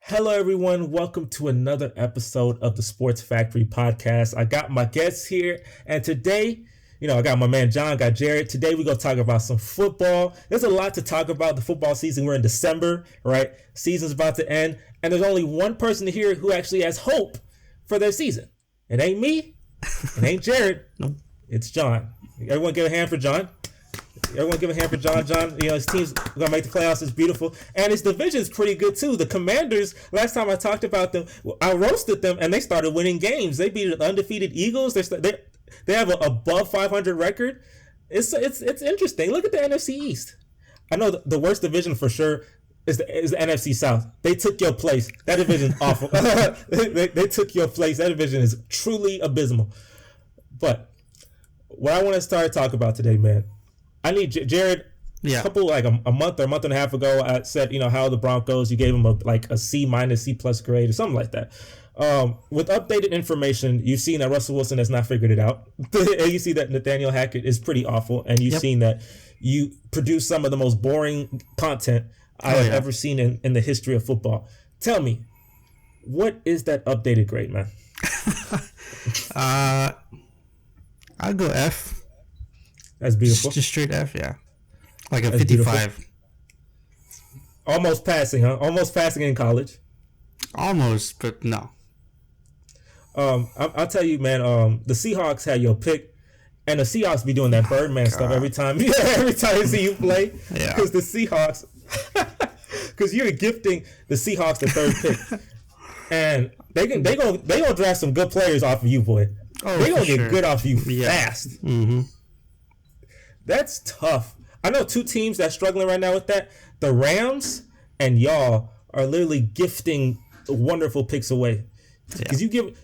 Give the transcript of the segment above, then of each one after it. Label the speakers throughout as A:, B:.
A: Hello, everyone. Welcome to another episode of the Sports Factory podcast. I got my guests here, and today, I got my man John, got Jared. Today, we're going to talk about some football. There's a lot to talk about. The football season, we're in December, right? Season's about to end, and there's only one person here who actually has hope for their season. It ain't me. It ain't Jared.
B: No.
A: It's John. Everyone give a hand for John. Everyone give a hand for John. John, his team's going to make the playoffs. It's beautiful. And his division's pretty good, too. The Commanders, last time I talked about them, I roasted them, and they started winning games. They beat the undefeated Eagles. They have an above 500 record. It's interesting. Look at the NFC East. I know the worst division for sure is the NFC South. They took your place. That division's awful. they took your place. That division is truly abysmal. But what I want to start talking about today, man, I need Jared.
B: Yeah.
A: A couple a month or a month and a half ago, I said, how the Broncos, you gave them a C minus, C plus grade or something like that. With updated information, you've seen that Russell Wilson has not figured it out. And you see that Nathaniel Hackett is pretty awful, and you've seen that you produce some of the most boring content I have ever seen in the history of football. Tell me, what is that updated grade, man?
B: I'll go F.
A: That's beautiful.
B: Just straight F, yeah. Like a
A: That's
B: 55.
A: Beautiful. Almost passing, huh? Almost passing in college.
B: Almost, but no.
A: I'll tell you, man. The Seahawks had your pick, and the Seahawks be doing that Birdman stuff every time. Yeah, every time you see you play.
B: Yeah.
A: Because the Seahawks, because you're gifting the Seahawks the third pick, and they gonna draft some good players off of you, boy.
B: Oh,
A: they gonna get
B: sure.
A: good off of you fast.
B: Mm-hmm.
A: That's tough. I know two teams that's struggling right now with that. The Rams and y'all are literally gifting wonderful picks away. Because you give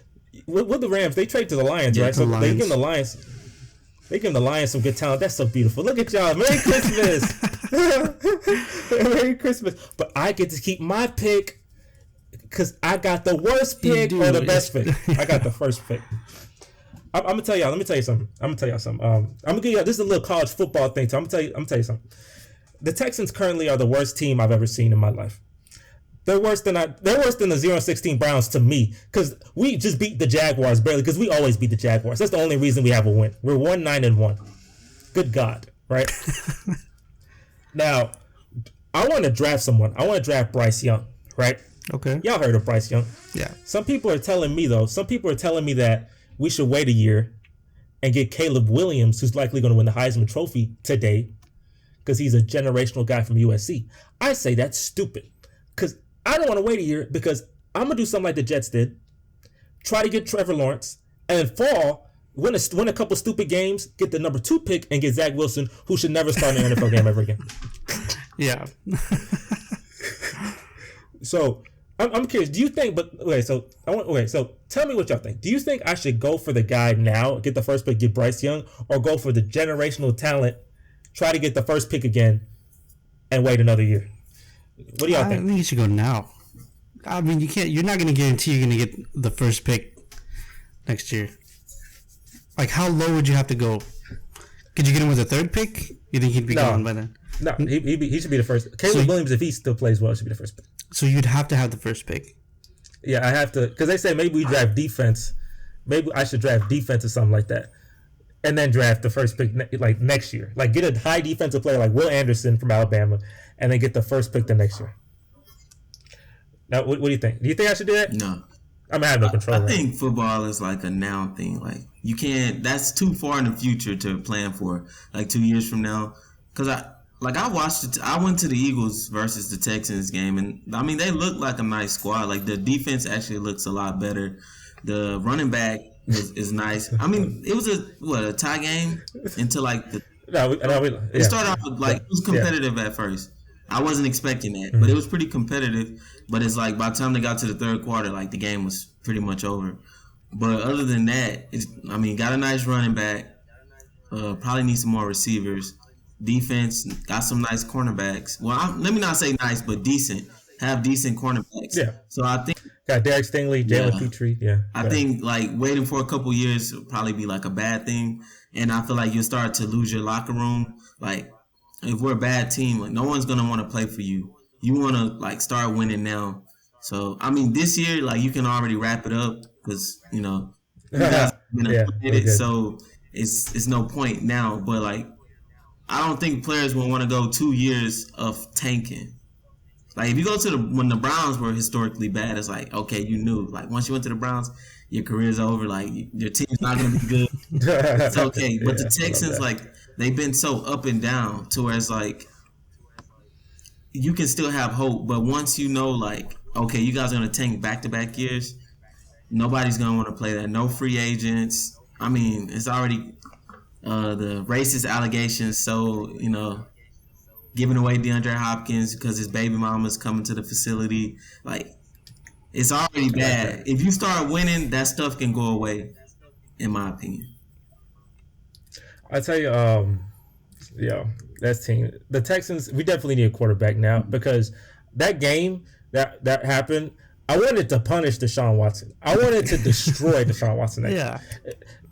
A: with the Rams, they trade to the Lions, right? So they give the Lions. They give the Lions some good talent. That's so beautiful. Look at y'all. Merry Christmas. Merry Christmas. But I get to keep my pick because I got the worst pick or the best pick. I got the first pick. I'm gonna tell y'all. Let me tell you something. I'm gonna give you. This is a little college football thing. So I'm gonna tell you something. The Texans currently are the worst team I've ever seen in my life. They're worse than the 0-16 Browns to me, because we just beat the Jaguars barely. Because we always beat the Jaguars. That's the only reason we have a win. We're 1-9-1. Good God, right? Now, I want to draft someone. I want to draft Bryce Young, right?
B: Okay.
A: Y'all heard of Bryce Young?
B: Yeah.
A: Some people are telling me that we should wait a year and get Caleb Williams, who's likely going to win the Heisman Trophy today, because he's a generational guy from USC. I say that's stupid, because I don't want to wait a year, because I'm going to do something like the Jets did, try to get Trevor Lawrence, and then fall, win a couple stupid games, get the number 2 pick, and get Zach Wilson, who should never start an NFL game ever again.
B: Yeah.
A: So I'm curious. Do you think? So tell me what y'all think. Do you think I should go for the guy now, get the first pick, get Bryce Young, or go for the generational talent, try to get the first pick again, and wait another year? What do y'all think?
B: I think you should go now. I mean, you can't. You're not going to guarantee you're going to get the first pick next year. Like, how low would you have to go? Could you get him with a third pick? You think he'd be gone by then?
A: No, he should be the first. Caleb Williams, if he still plays well, should be the first pick.
B: So you'd have to have the first pick.
A: Yeah, I have to, because they say maybe we draft defense. Maybe I should draft defense or something like that, and then draft the first pick next year. Like, get a high defensive player like Will Anderson from Alabama, and then get the first pick the next year. Now, what do you think? Do you think I should do that?
C: No.
A: I mean, I have no control.
C: I think football is like a now thing. Like, you can't. That's too far in the future to plan for. Like 2 years from now, because I watched it. I went to the Eagles versus the Texans game, and I mean, they look like a nice squad. Like, the defense actually looks a lot better. The running back is nice. I mean, it was a tie game until it started off with, it was competitive at first. I wasn't expecting that, but it was pretty competitive. But it's like by the time they got to the third quarter, the game was pretty much over. But other than that, got a nice running back. Probably need some more receivers. Defense got some nice cornerbacks. Well, let me not say nice, but decent. Have decent cornerbacks.
A: Yeah.
C: So I think
A: got Derek Stingley, Jalen Petrie. Yeah.
C: I think waiting for a couple years will probably be a bad thing, and I feel like you'll start to lose your locker room. Like, if we're a bad team, no one's gonna want to play for you. You want to start winning now, So I mean, this year, like, you can already wrap it up because you guys have been eliminated, so it's no point now. But like, I don't think players will want to go 2 years of tanking. Like, if you go to when the Browns were historically bad, it's like, okay, you knew. Like, once you went to the Browns, your career's over. Like, your team's not going to be good. It's okay. But the Texans, like, they've been so up and down to where it's like, you can still have hope. But once you know, like, okay, you guys are going to tank back-to-back years, nobody's going to want to play that. No free agents. I mean, it's already the racist allegations. So, giving away DeAndre Hopkins because his baby mama's coming to the facility. Like, it's already bad. If you start winning, that stuff can go away, in my opinion.
A: I tell you, that's team. The Texans, we definitely need a quarterback now because that game that happened, I wanted to punish Deshaun Watson. I wanted to destroy Deshaun Watson.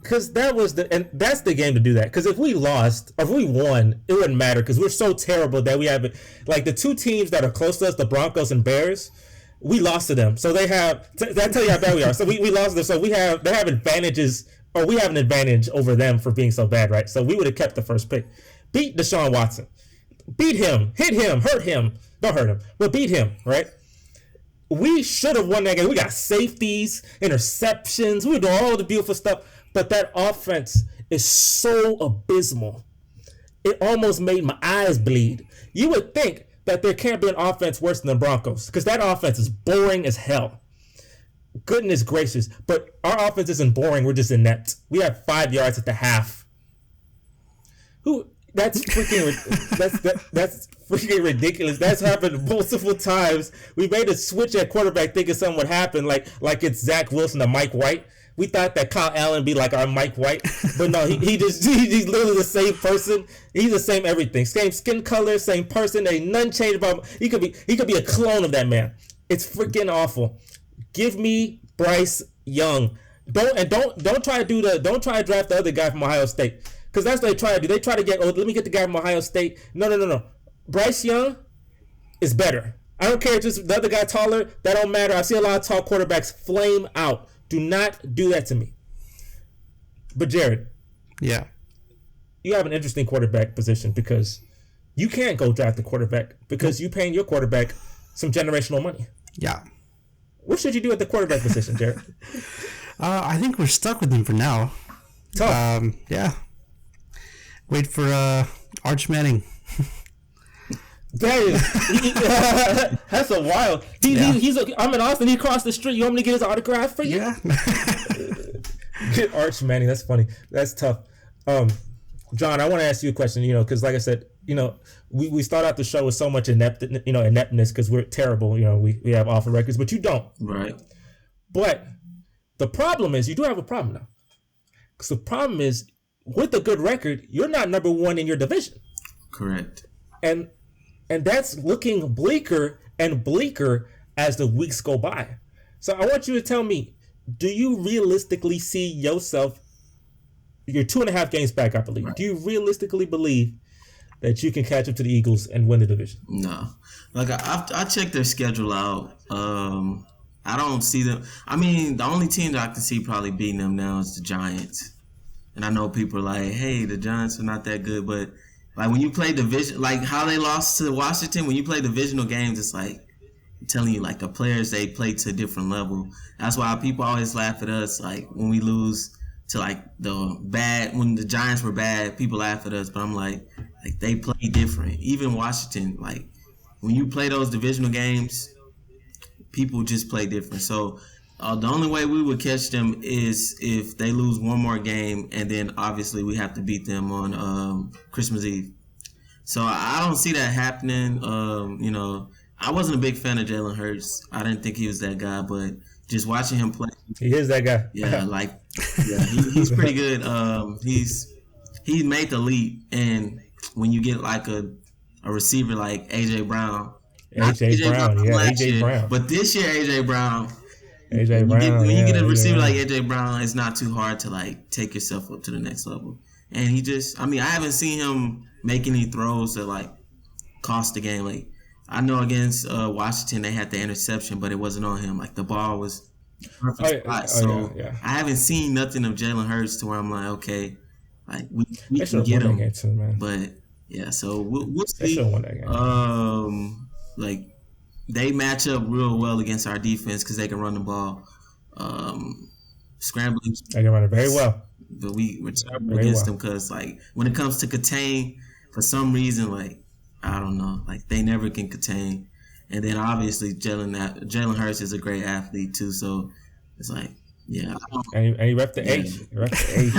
A: Because that's the game to do that. Because if we lost, or if we won, it wouldn't matter because we're so terrible that we haven't, like, the two teams that are close to us, the Broncos and Bears, we lost to them. So they have, I tell you how bad we are. So we lost them. So they have advantages, or we have an advantage over them for being so bad, right? So we would have kept the first pick. Beat Deshaun Watson. Beat him. Hit him. Hurt him. Don't hurt him. But beat him, right? We should have won that game. We got safeties, interceptions. We were doing all the beautiful stuff. But that offense is so abysmal. It almost made my eyes bleed. You would think that there can't be an offense worse than the Broncos because that offense is boring as hell. Goodness gracious. But our offense isn't boring. We're just inept. We have 5 yards at the half. That's freaking ridiculous. That's happened multiple times. We made a switch at quarterback thinking something would happen, like it's Zach Wilson to Mike White. We thought that Kyle Allen be like our Mike White, but no, he's literally the same person. He's the same everything, same skin color, same person. Ain't nothing changed about him. He could be a clone of that man. It's freaking awful. Give me Bryce Young. Don't try to draft the other guy from Ohio State. Because that's what they try to do. They try to let me get the guy from Ohio State. No. Bryce Young is better. I don't care if it's the other guy taller. That don't matter. I see a lot of tall quarterbacks flame out. Do not do that to me. But Jared.
B: Yeah.
A: You have an interesting quarterback position because you can't go draft a quarterback because you paying your quarterback some generational money.
B: Yeah.
A: What should you do at the quarterback position, Jared?
B: I think we're stuck with him for now.
A: Tough.
B: Yeah. Wait for Arch Manning.
A: That is, that's a wild. I'm in Austin. He crossed the street. You want me to get his autograph for you?
B: Yeah.
A: Get Arch Manning. That's funny. That's tough. John, I want to ask you a question. Because like I said, we start out the show with so much ineptness because we're terrible. We have awful records, but you don't.
C: Right.
A: But the problem is, you do have a problem now. Because the problem is, with a good record, you're not number one in your division.
C: Correct.
A: And that's looking bleaker and bleaker as the weeks go by. So I want you to tell me, do you realistically see yourself, you're 2.5 games back, I believe. Right. Do you realistically believe that you can catch up to the Eagles and win the division?
C: No. Like, I checked their schedule out. I don't see them. I mean, the only team that I can see probably beating them now is the Giants. And I know people are like, hey, the Giants are not that good, but like when you play division, like how they lost to Washington, when you play divisional games, it's like, I'm telling you, like the players, they play to a different level. That's why people always laugh at us, like when we lose to like when the Giants were bad, people laugh at us, but I'm like they play different. Even Washington, like when you play those divisional games, people just play different. So the only way we would catch them is if they lose one more game, and then obviously we have to beat them on Christmas Eve. So I don't see that happening. I wasn't a big fan of Jalen Hurts. I didn't think he was that guy, but just watching him play,
A: he is that guy.
C: He's pretty good. He made the leap, and when you get like a receiver like AJ Brown,
A: AJ Brown.
C: But this year AJ Brown.
A: When
C: you get a receiver like AJ Brown, it's not too hard to like take yourself up to the next level. And he just, I haven't seen him make any throws that like cost the game. Like I know against Washington they had the interception, but it wasn't on him. Like the ball was perfect spot. So I haven't seen nothing of Jalen Hurts to where I'm like, okay, like we can get him. Too, man. But yeah, so we'll see. They should have won that game. Like they match up real well against our defense because they can run the ball. Scrambling.
A: They can run it very well.
C: But we're terrible against them because like when it comes to contain, for some reason, like I don't know, like they never can contain. And then obviously Jalen Hurts is a great athlete too, so it's like
A: And he rep the H. He rep the H.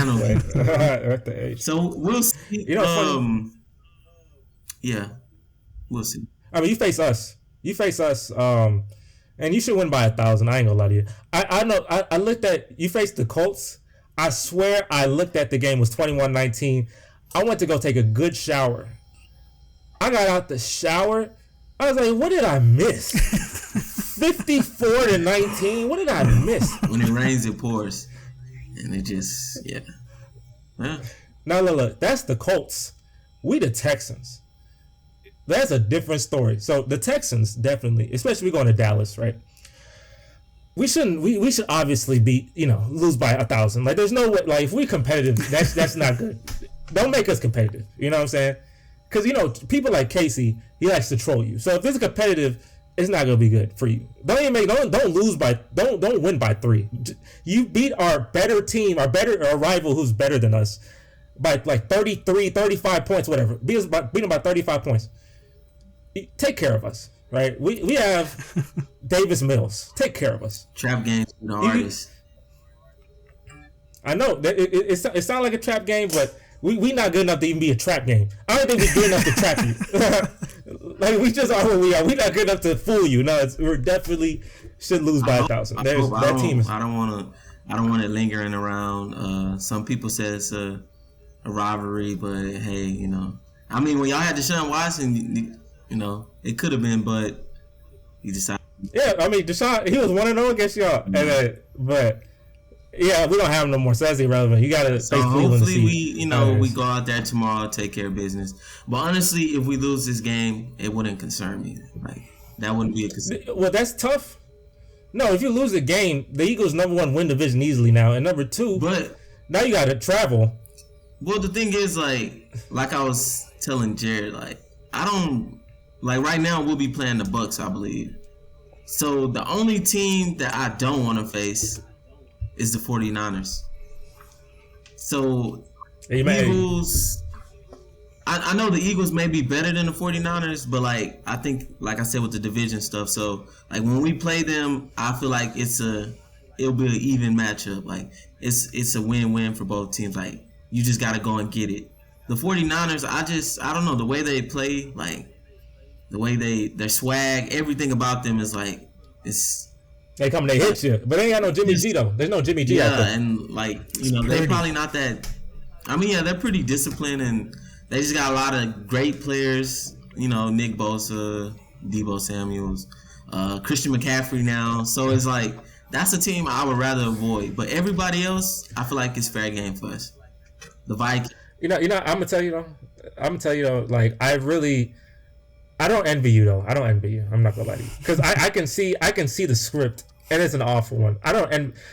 A: Rep the H.
C: So we'll see. We'll see.
A: I mean, you face us, and you should win by 1,000. I ain't gonna lie to you. I know. I looked at you faced the Colts. I swear I looked at the game. It was 21-19. I went to go take a good shower. I got out the shower. I was like, what did I miss? 54-19. What did I miss?
C: When it rains, it pours. And it just, yeah.
A: Now, look. That's the Colts. We the Texans. That's a different story. So, the Texans, definitely, especially we going to Dallas, right? We should obviously lose by 1,000. Like, there's no way, like, if we're competitive, that's not good. Don't make us competitive. You know what I'm saying? Because, people like Casey, he likes to troll you. So if it's competitive, it's not gonna be good for you. Don't win by 3. You beat our better team, our rival who's better than us by like 33, 35 points, whatever. Beat them by 35 points. Take care of us, right? We have Davis Mills. Take care of us.
C: Trap games for the hardest.
A: I know it sounds like a trap game, but we not good enough to even be a trap game. I don't think we're good enough to trap you. Like we just are what we are. We're not good enough to fool you. No, we're definitely should lose by 1,000.
C: I don't want it lingering around. Some people say it's a rivalry, but hey, I mean, when y'all had Deshaun Watson, it could have been, but he decided.
A: Yeah, I mean, Deshaun, he was 1-0 against y'all, but. Yeah, we don't have him no more, so that's irrelevant. You gotta
C: so hopefully we go out there tomorrow, take care of business. But honestly, if we lose this game, it wouldn't concern me. Like that wouldn't be a concern.
A: Well, that's tough. No, if you lose the game, the Eagles #1 win division easily now, and #2, but now you gotta travel.
C: Well, the thing is, like I was telling Jared, I don't right now we'll be playing the Bucks, I believe. So the only team that I don't want to face is the 49ers. So Eagles, I know the Eagles may be better than the 49ers, but I think I said with the division stuff, so when we play them, I feel like it'll be an even matchup. It's a win-win for both teams. You just gotta go and get it. The 49ers, I don't know, the way they play, the way their swag, everything about them is it's.
A: They come, they hit you, but they ain't got no Jimmy G though. There's no Jimmy G out there.
C: Yeah, and they probably not that. I mean, yeah, they're pretty disciplined, and they just got a lot of great players. Nick Bosa, Deebo Samuels, Christian McCaffrey now. So it's that's a team I would rather avoid. But everybody else, I feel like it's fair game for us. The Vikings.
A: I'm gonna tell you though. I don't envy you though. I don't envy you. I'm not gonna lie to you because I can see the script. And it's an awful one.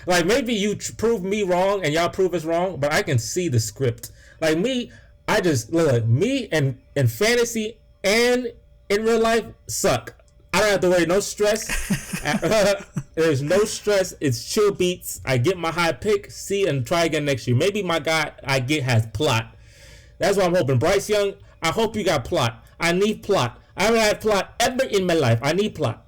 A: Maybe you prove me wrong and y'all prove us wrong, but I can see the script. Me and fantasy and in real life suck. I don't have to worry, no stress. There's no stress. It's chill beats. I get my high pick, see, and try again next year. Maybe my guy I get has plot. That's what I'm hoping. Bryce Young, I hope you got plot. I need plot. I haven't had plot ever in my life. I need plot.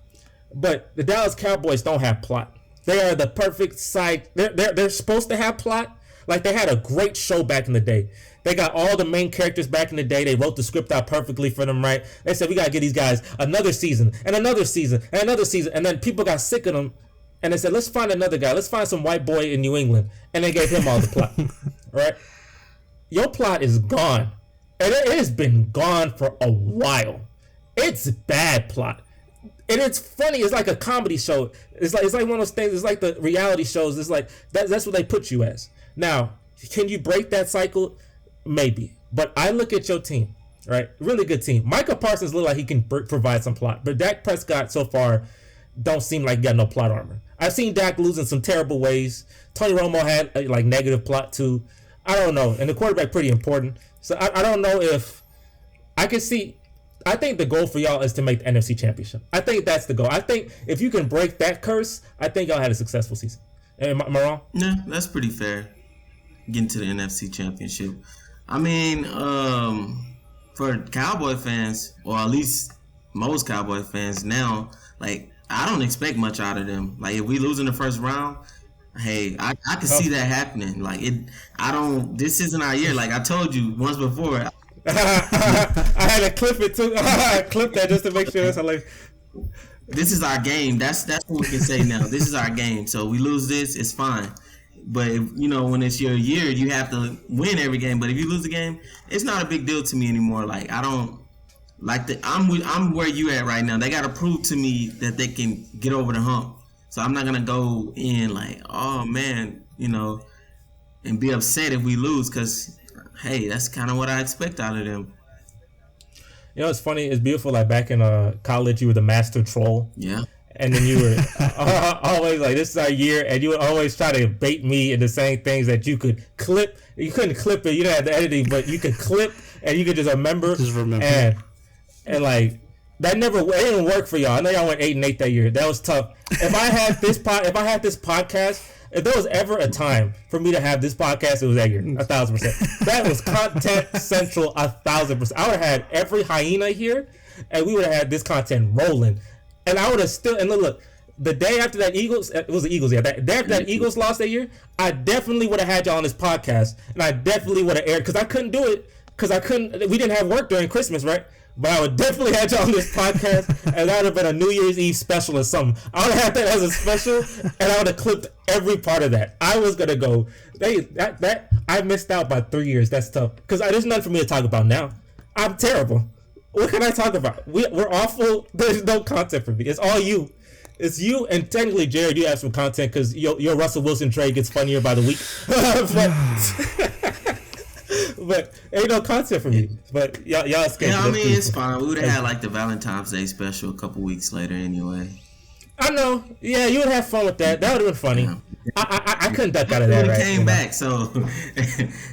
A: But the Dallas Cowboys don't have plot. They are the perfect side. They're supposed to have plot. They had a great show back in the day. They got all the main characters back in the day. They wrote the script out perfectly for them, right? They said, we got to get these guys another season and another season and another season. And then people got sick of them. And they said, let's find another guy. Let's find some white boy in New England. And they gave him all the plot. Right? Your plot is gone. And it has been gone for a while. It's bad plot. And it's funny. It's like a comedy show. It's like one of those things. It's like the reality shows. It's that's what they put you as. Now, can you break that cycle? Maybe. But I look at your team. right? Really good team. Micah Parsons look like he can provide some plot, but Dak Prescott so far don't seem like he got no plot armor. I've seen Dak lose in some terrible ways. Tony Romo had like negative plot too. I don't know, and the quarterback pretty important. So I don't know if I can see. I think the goal for y'all is to make the NFC Championship. I think that's the goal. I think if you can break that curse, I think y'all had a successful season. Am I wrong?
C: Yeah, that's pretty fair. Getting to the NFC Championship. I mean, for Cowboy fans, or at least most Cowboy fans now, like, I don't expect much out of them. Like, if we lose in the first round, hey, I can see that happening. Like, this isn't our year. Like I told you once before.
A: I had to clip it too. I clipped that just to make sure. So like,
C: this is our game. That's what we can say now. This is our game. So we lose this, it's fine. But if, when it's your year, you have to win every game. But if you lose the game, it's not a big deal to me anymore. Like, I don't like I'm where you at right now. They got to prove to me that they can get over the hump. So I'm not gonna go in like, oh man, and be upset if we lose, because hey, that's kind of what I expect out of them.
A: It's funny. It's beautiful. Like back in college, you were the master troll.
C: Yeah.
A: And then you were always like, this is our year. And you would always try to bait me into saying things that you could clip. You couldn't clip it. You didn't have the editing, but you could clip and you could just remember. And like, that it didn't work for y'all. I know y'all went 8-8 that year. That was tough. If I had this podcast, if there was ever a time for me to have this podcast, it was that year, 1,000%. That was content central, 1,000%. I would have had every hyena here, and we would have had this content rolling. And I would have still, and look, the day after that Eagles, it was the Eagles, yeah. The day after that Eagles lost that year, I definitely would have had y'all on this podcast, and I definitely would have aired, because I couldn't do it, we didn't have work during Christmas, right? But I would definitely have y'all on this podcast, and that would have been a New Year's Eve special or something. I would have had that as a special, and I would have clipped every part of that. I was gonna go. I missed out by 3 years. That's tough, because there's nothing for me to talk about now. I'm terrible. What can I talk about? We're awful. There's no content for me. It's all you. It's you, and technically, Jared, you have some content because your Russell Wilson trade gets funnier by the week. But ain't no content for me. But y'all escaped.
C: Yeah, I mean, it's fine. We would have had like the Valentine's Day special a couple weeks later anyway.
A: I know. Yeah, you would have fun with that. That would have been funny. Yeah. I couldn't duck out of that.
C: Right? Came back, so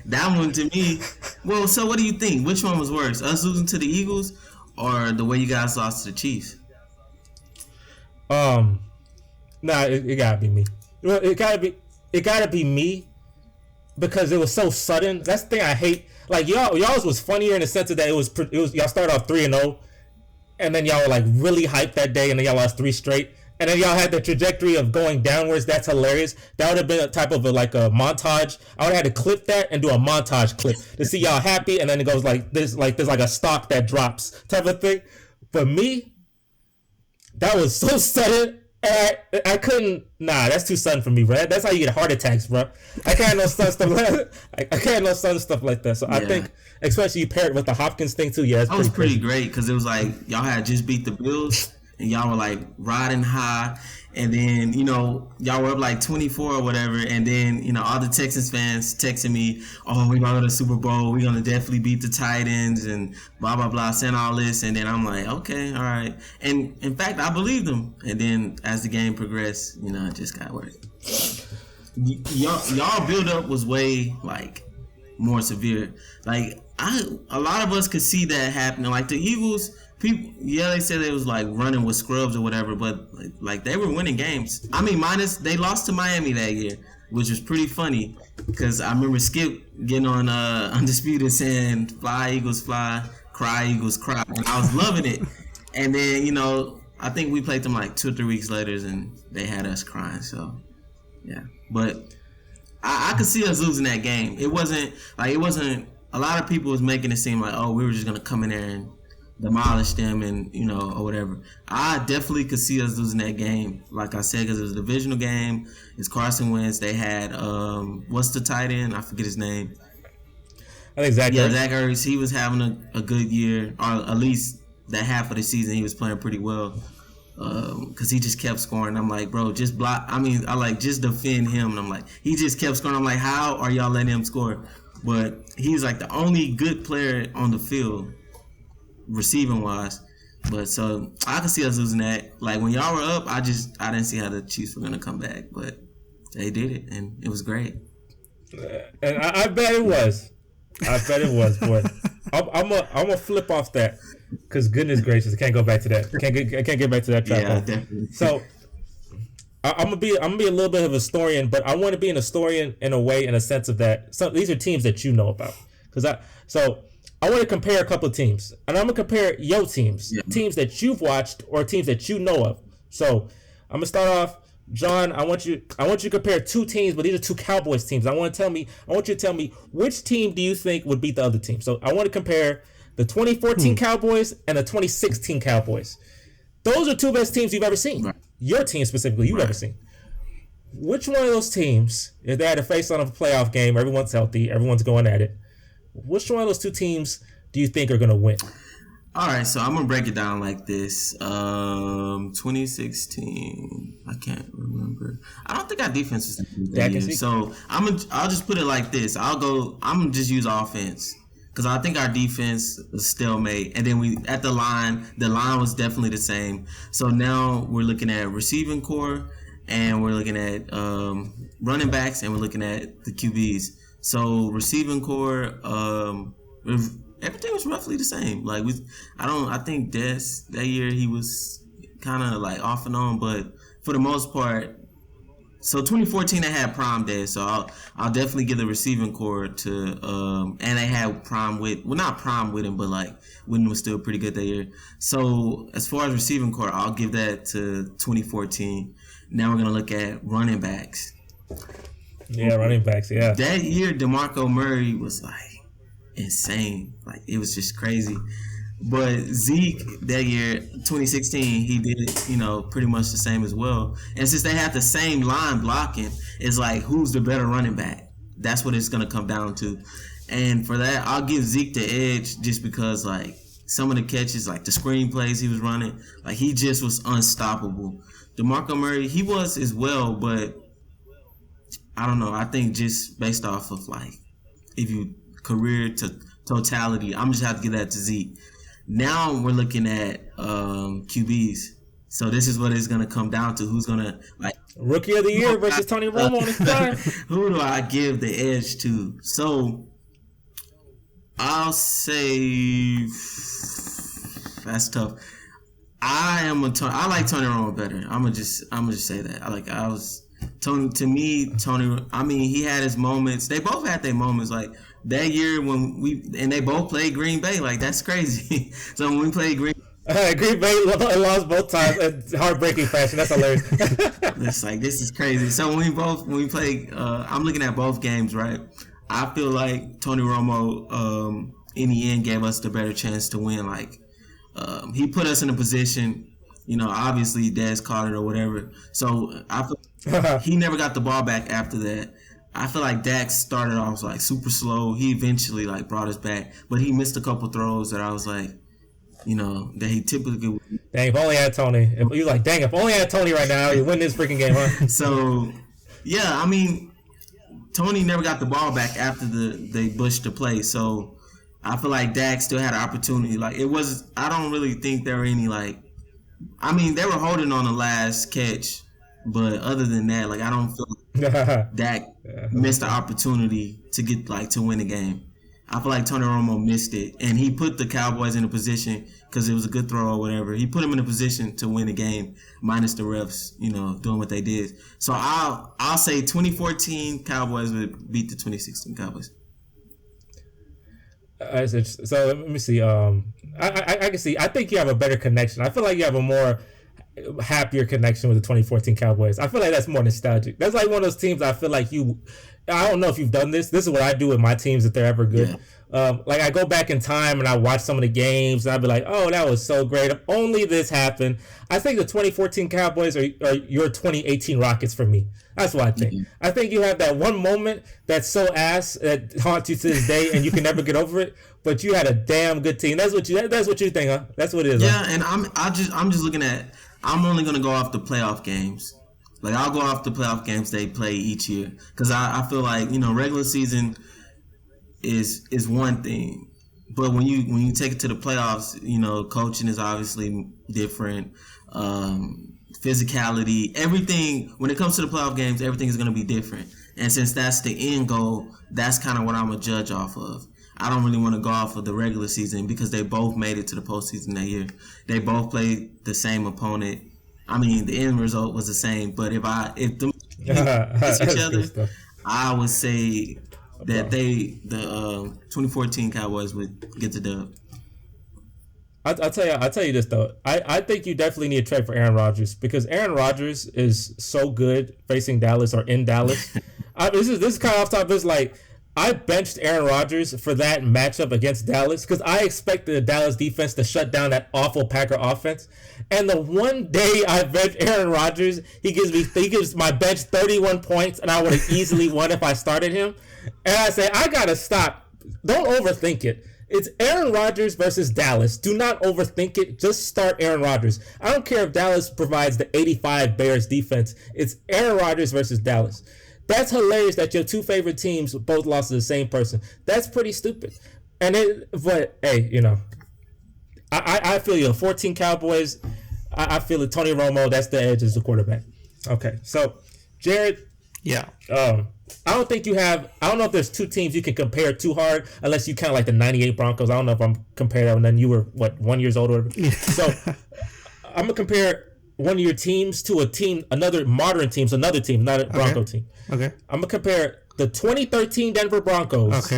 C: that one to me. Well, so what do you think? Which one was worse, us losing to the Eagles or the way you guys lost to the Chiefs?
A: Nah, it gotta be me. It gotta be me. Because it was so sudden. That's the thing I hate. Like y'all's was funnier in the sense of that it was y'all started off 3-0, and then y'all were like really hyped that day, and then y'all lost 3 straight, and then y'all had the trajectory of going downwards. That's hilarious. That would have been a type of a montage. I would have had to clip that and do a montage clip to see y'all happy, and then it goes like this, like there's like a stock that drops type of thing. But me, that was so sudden. I couldn't. Nah, that's too sudden for me, bro. That's how you get heart attacks, bro. I can't know sudden stuff like that. I can't know sudden stuff like that. So yeah. I think, especially you pair it with the Hopkins thing too. Yeah,
C: that was pretty great because it was like y'all had just beat the Bills and y'all were like riding high, and then y'all were up like 24 or whatever, and then all the Texans fans texting me, oh, we're gonna go to the Super Bowl, we're gonna definitely beat the Titans and blah blah blah, saying all this, and then I'm like, okay, all right, and in fact I believed them, and then as the game progressed, it just got worse. Y'all build up was way like more severe. Like a lot of us could see that happening. Like the Eagles. People, they said it was like running with scrubs or whatever, but like they were winning games. I mean, they lost to Miami that year, which was pretty funny because I remember Skip getting on Undisputed saying "Fly Eagles fly, cry Eagles cry," and I was loving it. And then I think we played them like 2 or 3 weeks later, and they had us crying. So yeah, but I could see us losing that game. It wasn't. A lot of people was making it seem like, oh, we were just gonna come in there and demolish them and or whatever. I definitely could see us losing that game, like I said, because it was a divisional game. It's Carson Wentz. They had what's the tight end? I forget his name.
A: I think Zach Ertz.
C: Zach Ertz. He was having a good year, or at least that half of the season he was playing pretty well, because he just kept scoring. I'm like, bro, just block. I mean, I like just defend him, and I'm like, he just kept scoring. I'm like, how are y'all letting him score? But he's like the only good player on the field. receiving wise. But so I can see us losing that. Like when y'all were up, I didn't see how the Chiefs were gonna come back, but they did it, and it was great.
A: And I bet it was. I bet it was, boy. I'm a flip off that, because goodness gracious, I can't go back to that. I can't get back to that trap.
C: Yeah, definitely.
A: So I'm gonna be a little bit of a historian, but I want to be an historian in a way, in a sense of that. So these are teams that you know about, I want to compare a couple of teams, and I'm gonna compare your teams, teams that you've watched or teams that you know of. So I'm gonna start off, John. I want you to compare two teams, but these are two Cowboys teams. I want you to tell me which team do you think would beat the other team. So I want to compare the 2014 Cowboys and the 2016 Cowboys. Those are two best teams you've ever seen. Right. Your team specifically, you've ever seen. Which one of those teams, if they had to face on a playoff game, everyone's healthy, everyone's going at it, which one of those two teams do you think are going to win?
C: All right, so I'm going to break it down like this. 2016, I can't remember. I don't think our defense is that year. So I'll just put it like this. I'm going to just use offense, because I think our defense was stalemate. And then at the line was definitely the same. So now we're looking at receiving core, and we're looking at running backs, and we're looking at the QBs. So receiving core, everything was roughly the same. Like I think Des that year he was kind of like off and on, but for the most part, so 2014 they had Prime Des, so I'll definitely give the receiving core to and they had Prime with, well, not Prime with him, but like Witten was still pretty good that year. So as far as receiving core, I'll give that to 2014. Now we're gonna look at running backs.
A: Yeah, running backs. Yeah.
C: That year, DeMarco Murray was like insane. Like it was just crazy. But Zeke that year, 2016, he did pretty much the same as well. And since they have the same line blocking, it's like who's the better running back? That's what it's gonna come down to. And for that, I'll give Zeke the edge just because like some of the catches, like the screen plays he was running, like he just was unstoppable. DeMarco Murray, he was as well, but I don't know. I think just based off of like, if you career to totality, I'm just have to give that to Zeke. Now we're looking at QBs. So this is what it's gonna come down to. Who's gonna like
A: rookie of the year versus Tony Romo on his prime?
C: Who do I give the edge to? So I'll say that's tough. I like Tony Romo better. I'm gonna just say that. Tony. I mean, he had his moments. They both had their moments. Like that year when they both played Green Bay. Like that's crazy. So when we played Green
A: Bay lost both times in heartbreaking fashion. That's hilarious.
C: It's like, this is crazy. So when we played, I'm looking at both games, right? I feel like Tony Romo, in the end, gave us the better chance to win. Like he put us in a position. Obviously Dez caught it or whatever. So I feel he never got the ball back after that. I feel like Dak started off like super slow. He eventually like brought us back, but he missed a couple throws that I was like, that he typically would.
A: Dang, if only I had Tony. If only I had Tony right now, you win this freaking game, huh?
C: So, yeah, I mean, Tony never got the ball back after they bushed the play. So I feel like Dak still had an opportunity. Like I don't really think there were any they were holding on the last catch. But other than that, like I don't feel like Dak missed the opportunity to get to win the game. I feel like Tony Romo missed it, and he put the Cowboys in a position because it was a good throw or whatever. He put them in a position to win the game, minus the refs, doing what they did. So I'll say 2014 Cowboys would beat the 2016 Cowboys.
A: So let me see. I can see. I think you have a better connection. I feel like you have a more happier connection with the 2014 Cowboys. I feel like that's more nostalgic. That's like one of those teams I feel like I don't know if you've done this. This is what I do with my teams if they're ever good. Yeah. I go back in time and I watch some of the games and I'd be like, oh, that was so great. If only this happened. I think the 2014 Cowboys are your 2018 Rockets for me. That's what I think. Mm-hmm. I think you have that one moment that's so ass that haunts you to this day and you can never get over it. But you had a damn good team. That's what you think, huh? That's what it is.
C: Yeah,
A: huh?
C: And I'm just looking at. I'm only gonna go off the playoff games. Like I'll go off the playoff games they play each year because I feel like regular season is one thing, But when you take it to the playoffs, coaching is obviously different. Physicality, everything. When it comes to the playoff games, everything is going to be different. And since that's the end goal, that's kind of what I'm a judge off of. I don't really want to go off of the regular season because they both made it to the postseason that year. They both played the same opponent. I mean, the end result was the same. But if them against each other, I would say that the 2014 Cowboys would get the dub.
A: I'll tell you this though. I think you definitely need a trade for Aaron Rodgers because Aaron Rodgers is so good facing Dallas or in Dallas. This is kind of off topic. It's like I benched Aaron Rodgers for that matchup against Dallas because I expected the Dallas defense to shut down that awful Packer offense. And the one day I benched Aaron Rodgers, he gives my bench 31 points, and I would have easily won if I started him. And I say I gotta stop. Don't overthink it. It's Aaron Rodgers versus Dallas. Do not overthink it. Just start Aaron Rodgers. I don't care if Dallas provides the 85 Bears defense. It's Aaron Rodgers versus Dallas. That's hilarious that your two favorite teams both lost to the same person. That's pretty stupid. But hey, I feel you. 14 Cowboys. I feel it. Tony Romo. That's the edge as the quarterback. Okay, so Jared.
B: Yeah.
A: I don't know if there's two teams you can compare too hard unless you count like the 98 Broncos. I don't know if I'm comparing that when then you were 1 year old or whatever. So I'm gonna compare one of your teams to another modern team, so another team, not a Bronco team.
B: Okay.
A: I'm gonna compare the 2013 Denver Broncos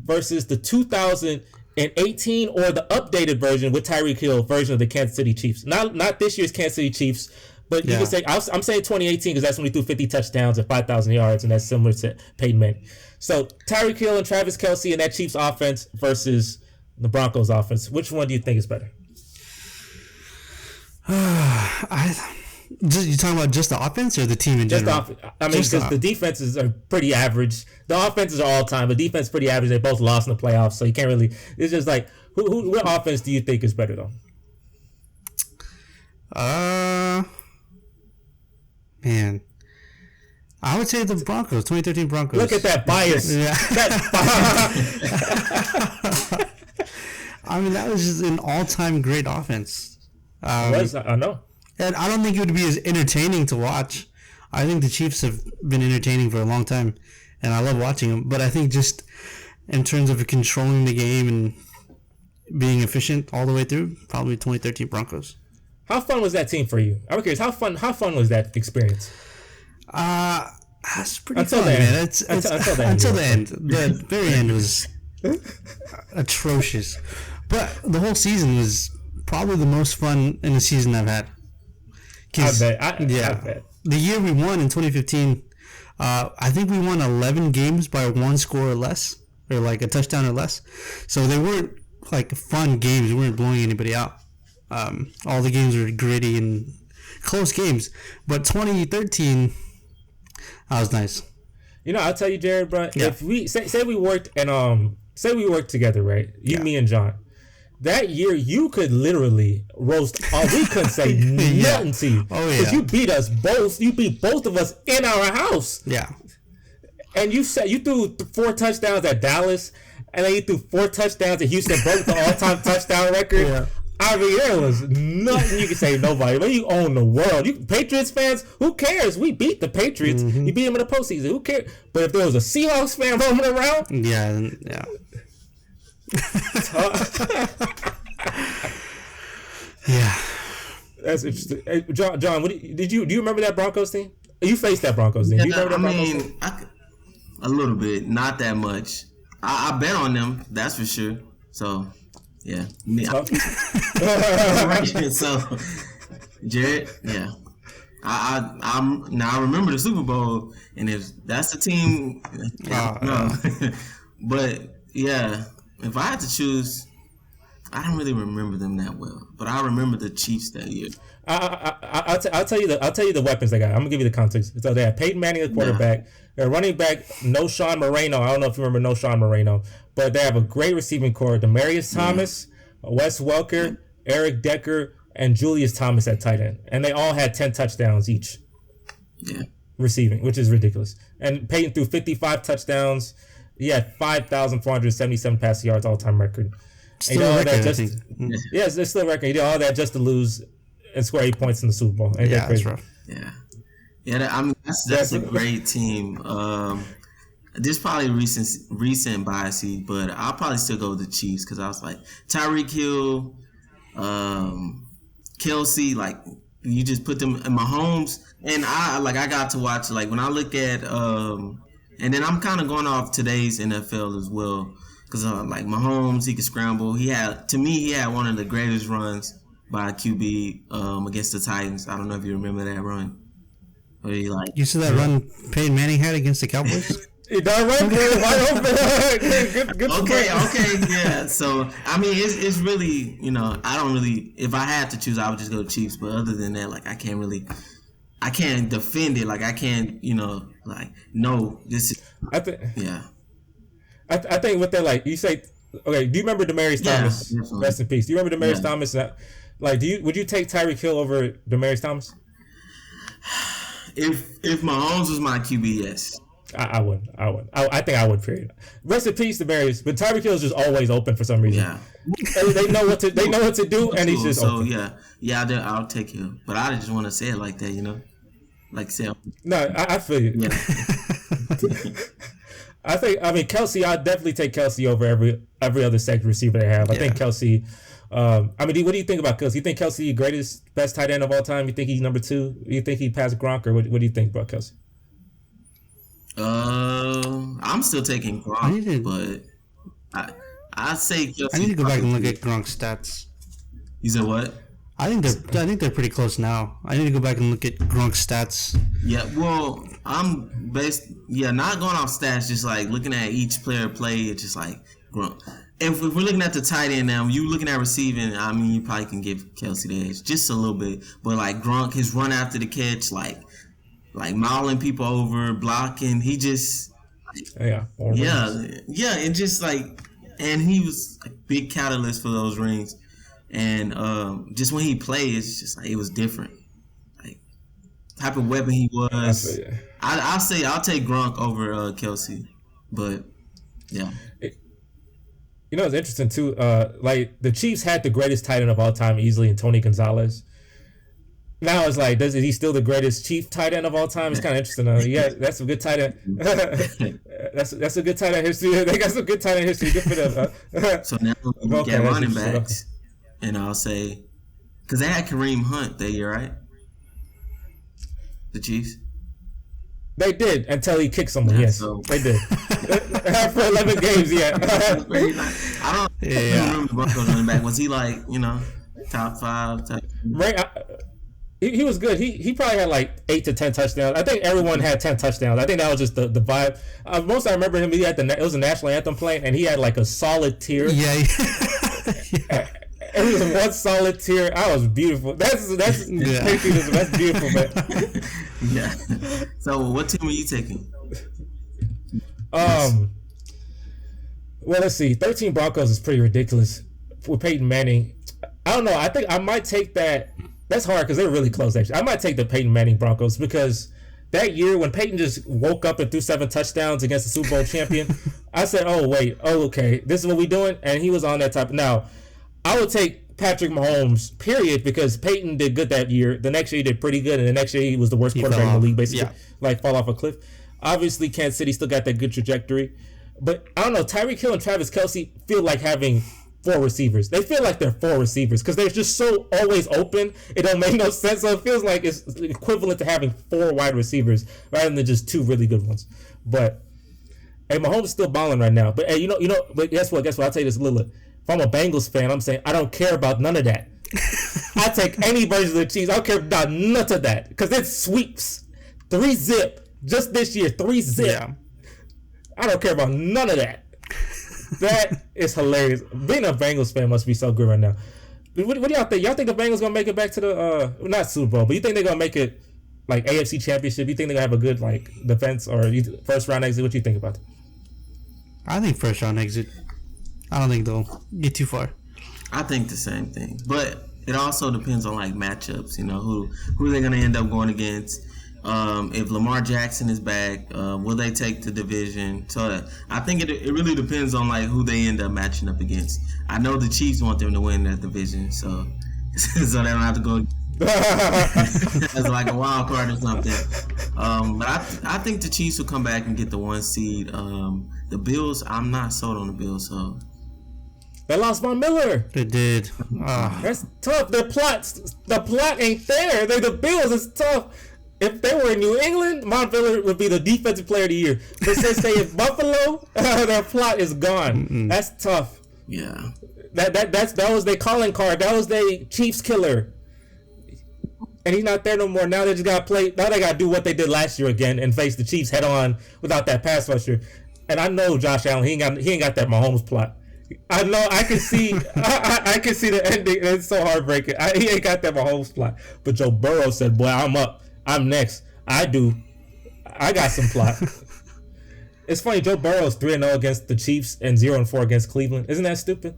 A: versus the 2018 or the updated version with Tyreek Hill version of the Kansas City Chiefs. Not this year's Kansas City Chiefs. But you can say, I'm saying 2018 because that's when he threw 50 touchdowns and 5,000 yards, and that's similar to Peyton Manning. So Tyreek Hill and Travis Kelce and that Chiefs offense versus the Broncos offense. Which one do you think is better?
B: You talking about just the offense or the team in general?
A: Because the defenses are pretty average. The offenses are all time. The defense is pretty average. They both lost in the playoffs, so you can't really. It's just like, what offense do you think is better though?
B: Man, I would say the Broncos, 2013 Broncos.
A: Look at that bias.
B: Yeah. I mean, that was just an all-time great offense.
A: I know.
B: And I don't think it would be as entertaining to watch. I think the Chiefs have been entertaining for a long time, and I love watching them. But I think just in terms of controlling the game and being efficient all the way through, probably 2013 Broncos.
A: How fun was that team for you? I'm curious. How fun was that experience?
B: That's pretty fun, man. Until the end. The very end was atrocious. But the whole season was probably the most fun in the season I've had.
A: I bet.
B: The year we won in 2015, I think we won 11 games by one score or less, or like a touchdown or less. So they weren't like fun games. We weren't blowing anybody out. All the games were gritty and close games. But 2013, that was nice.
A: I'll tell you, Jared, bro. Yeah. If we say we worked together, right? You, me, and John. That year, you could literally roast all. We couldn't say nothing to you.
B: Oh, yeah.
A: Because you beat us both. You beat both of us in our house.
B: Yeah.
A: And you threw 4 touchdowns at Dallas, and then you threw 4 touchdowns at Houston, broke the all-time touchdown record. Yeah. I mean, there was nothing you could say to nobody. But you own the world. Patriots fans, who cares? We beat the Patriots. Mm-hmm. You beat them in the postseason. Who cares? But if there was a Seahawks fan roaming around,
B: yeah. Yeah.
A: That's interesting. Hey, John, do you remember that Broncos team? You faced that Broncos team. Do you remember that Broncos team?
C: A little bit, not that much. I bet on them, that's for sure. So. Yeah. So, Jared, yeah. I remember the Super Bowl, and if that's the team, no. But yeah, if I had to choose, I don't really remember them that well, but I remember the Chiefs that year.
A: I'll tell you the weapons they got. I'm gonna give you the context. So they had Peyton Manning at quarterback. Their running back, No Sean Moreno. I don't know if you remember No Sean Moreno, but they have a great receiving core. Demaryius Thomas, Wes Welker, Eric Decker, and Julius Thomas at tight end, and they all had 10 touchdowns each.
C: Yeah.
A: Receiving, which is ridiculous. And Peyton threw 55 touchdowns. he had 5,477 passing yards all-time record.
B: Still a record, I think.
A: Yeah, it's still a record. He did all that just to lose and score 8 points in the Super Bowl.
B: Yeah, that's rough.
C: Yeah. I mean, that's a great team. This probably recent bias, but I'll probably still go with the Chiefs because I was like Tyreek Hill, Kelsey, like you just put them in Mahomes, and I got to watch like when I look at and then I'm kind of going off today's NFL as well because like Mahomes, he could scramble. He had one of the greatest runs by a QB against the Titans. I don't know if you remember that run. Where he like
B: you see that run Peyton Manning had against the Cowboys?
A: Good,
C: okay, yeah. So I mean, it's really, I don't really. If I had to choose, I would just go Chiefs. But other than that, like I can't defend it. Like I can't, like no, this is.
A: I think with that, like you say, okay. Do you remember Demaryius Thomas?
C: Definitely.
A: Rest in peace. Do you remember Demaryius Thomas? Like, would you take Tyreek Hill over Demaryius Thomas?
C: If Mahomes was my QB, yes.
A: I would. I think I would. Period. Rest in peace, Demaryius. But Tyreek Hill is just always open for some reason.
C: Yeah.
A: They know what to do, and he's just open.
C: I'll take him. But I just want to say it like that, like say.
A: No, I feel you.
C: Yeah.
A: I mean Kelsey. I'd definitely take Kelsey over every other second receiver they have. I think Kelsey. What do you think about Kelsey? You think Kelsey the greatest, best tight end of all time? You think he's number 2? You think he passed Gronk, or what do you think about Kelsey?
C: I'm still taking Gronk, but I say Kelsey.
B: I need to go back and look at Gronk's stats.
C: You said what?
B: I think they're pretty close now. I need to go back and look at Gronk's stats.
C: Yeah, well, I'm not going off stats, just like looking at each player play. It's just like Gronk. If we're looking at the tight end now, you looking at receiving, I mean, you probably can give Kelsey the edge just a little bit. But like Gronk, his run after the catch, like mauling people over, blocking, he just and just like, and he was a big catalyst for those rings. And just when he played, it's just like it was different. Like type of weapon he was. I'll say I'll take Gronk over Kelsey, but yeah.
A: It's interesting too. Like the Chiefs had the greatest tight end of all time easily in Tony Gonzalez. Now it's like, is he still the greatest Chief tight end of all time? It's kind of interesting. Yeah, that's a good tight end. that's a good tight end history. They got some good tight end history. Good for them.
C: So now we look at running backs, and I'll say, because they had Kareem Hunt that year, right? The Chiefs.
A: They did until he kicked someone. Yes, so. They did. For 11 games, yeah.
C: I don't remember the Broncos running back. Was he like, top 5?
A: Right. He was good. He probably had like 8 to 10 touchdowns. I think everyone had 10 touchdowns. I think that was just the vibe. Most I remember him. It was a national anthem playing, and he had like a solid tier.
B: Yeah.
A: It was one solid tier. I was beautiful. That's beautiful, man.
C: Yeah. So, what team are you taking?
A: Well, let's see. 13 Broncos is pretty ridiculous with Peyton Manning. I don't know. I think I might take that. That's hard because they're really close, actually. I might take the Peyton Manning Broncos because that year when Peyton just woke up and threw 7 touchdowns against the Super Bowl champion, I said, okay, this is what we doing? And he was on that type. Now, I would take Patrick Mahomes, period, because Peyton did good that year. The next year he did pretty good, and the next year he was the worst quarterback in the league, basically. Yeah. Fall off a cliff. Obviously, Kansas City still got that good trajectory. But, I don't know, Tyreek Hill and Travis Kelce feel like having 4 receivers. They feel like they're 4 receivers because they're just so always open. It don't make no sense. So it feels like it's equivalent to having 4 wide receivers rather than just 2 really good ones. But hey, Mahomes is still balling right now. But hey, but guess what? I'll tell you this, Lila. If I'm a Bengals fan, I'm saying I don't care about none of that. I take any version of the Chiefs. I don't care about none of that because it's sweeps. 3-0 just this year. 3-0. Yeah. I don't care about none of that. That is hilarious. Being a Bengals fan must be so good right now. What do y'all think? Y'all think the Bengals gonna make it back to the not Super Bowl, but you think they're gonna make it like AFC Championship? You think they're gonna have a good like defense or first round exit? What do you think about that?
B: I think first round exit. I don't think they'll get too far.
C: I think the same thing, but it also depends on like matchups. Who are they gonna end up going against? If Lamar Jackson is back, will they take the division? So I think it really depends on like who they end up matching up against. I know the Chiefs want them to win that division, so they don't have to go as like a wild card or something. But I think the Chiefs will come back and get the 1 seed. The Bills, I'm not sold on the Bills, so.
A: They lost Von Miller.
B: They did.
A: That's tough. The plot ain't there. They're the Bills. It's tough. If they were in New England, Von Miller would be the defensive player of the year. But since they in Buffalo, their plot is gone. Mm-mm. That's tough.
C: Yeah.
A: That was their calling card. That was their Chiefs killer. And he's not there no more. Now they just gotta play. Now they gotta do what they did last year again and face the Chiefs head on without that pass rusher. And I know Josh Allen. He ain't got that Mahomes plot. I know. I can see. I can see the ending. It's so heartbreaking. He ain't got that Mahomes plot. But Joe Burrow said, "Boy, I'm up. I'm next. I got some plot." It's funny. Joe Burrow is 3-0 against the Chiefs and 0-4 against Cleveland. Isn't that stupid?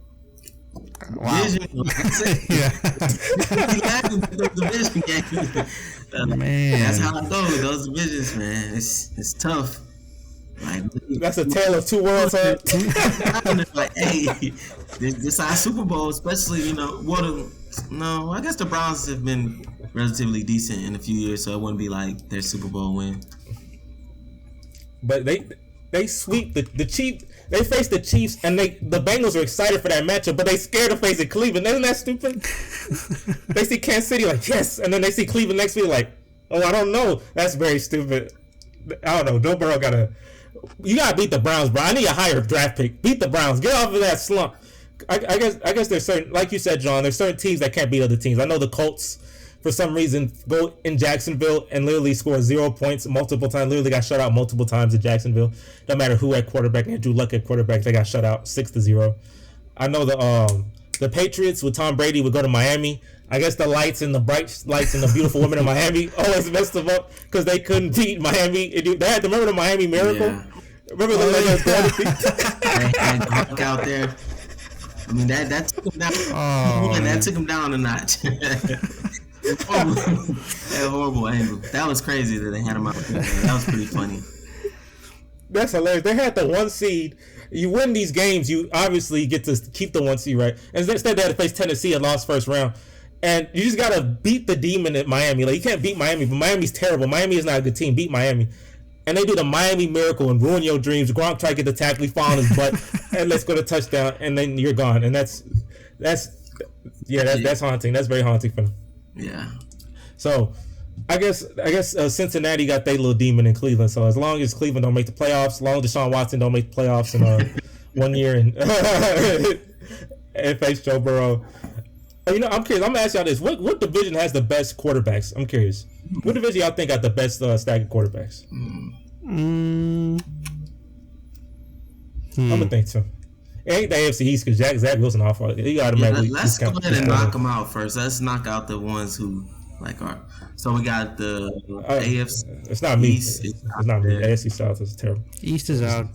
B: Wow. Man,
C: that's how it goes. Those divisions, man. It's tough. Like,
A: that's a tale of two worlds, huh?
C: Like, hey, this our Super Bowl, especially, no, I guess the Browns have been relatively decent in a few years, so it wouldn't be like their Super Bowl win.
A: But they sweep the Chiefs. They face the Chiefs, and the Bengals are excited for that matchup, but they scared to face Cleveland. Isn't that stupid? They see Kansas City like, yes, and then they see Cleveland next week like, oh, I don't know. That's very stupid. I don't know. Joe Burrow you gotta beat the Browns, bro. I need a higher draft pick. Beat the Browns. Get off of that slump. I guess there's certain, like you said, John, there's certain teams that can't beat other teams. I know the Colts, for some reason, go in Jacksonville and literally score 0 points multiple times. Literally got shut out multiple times in Jacksonville. No matter who at quarterback, Andrew Luck at quarterback, they got shut out 6-0. I know the Patriots with Tom Brady would go to Miami. I guess the lights and the bright lights and the beautiful women of Miami always messed them up because they couldn't beat Miami. They had to remember the Miami Miracle. Yeah. Remember the
C: Gronk out there. I mean that took him down. That took him down a notch. That horrible angle. That was crazy that they had him out there. That was pretty funny.
A: That's hilarious. They had the 1 seed. You win these games, you obviously get to keep the 1 seed, right? And instead they had to face Tennessee and lost first round. And you just gotta beat the demon at Miami. Like, you can't beat Miami, but Miami's terrible. Miami is not a good team. Beat Miami. And they do the Miami Miracle and ruin your dreams. Gronk try to get the tackle, he fall on his butt, and let's go to touchdown, and then you're gone. And that's haunting. That's very haunting for them.
C: Yeah.
A: So, I guess Cincinnati got their little demon in Cleveland. So as long as Cleveland don't make the playoffs, as long as Deshaun Watson don't make the playoffs in 1 year and face Joe Burrow. I'm curious. I'm gonna ask y'all this: what division has the best quarterbacks? I'm curious. What division y'all think got the best stack of quarterbacks? I'm gonna think so. It ain't the AFC East because Zach Wilson off. You got to
C: let's go ahead and knock them out first. Let's knock out the ones who are. So we got the AFC.
A: It's not me. East it's not me. AFC South is terrible.
B: East is out.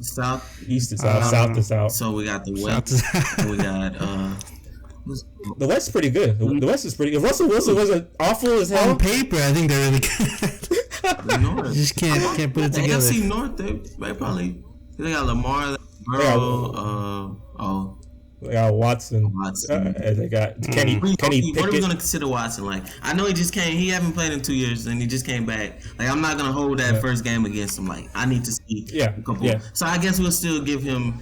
A: East is out. South is out.
C: So we got the West. And we got
A: the West is pretty good. The West is pretty good. If Russell Wilson wasn't awful as hell
B: on paper, I think they're really good. The North. Just can't put it together.
C: AFC North, they probably they got Lamar, Burrow,
A: they got Watson. And they got Kenny Pickett.
C: What are we gonna consider Watson? Like, I know he just came. He haven't played in 2 years, and he just came back. Like, I'm not gonna hold that first game against him. Like, I need to see a couple. Yeah. So I guess we'll still give him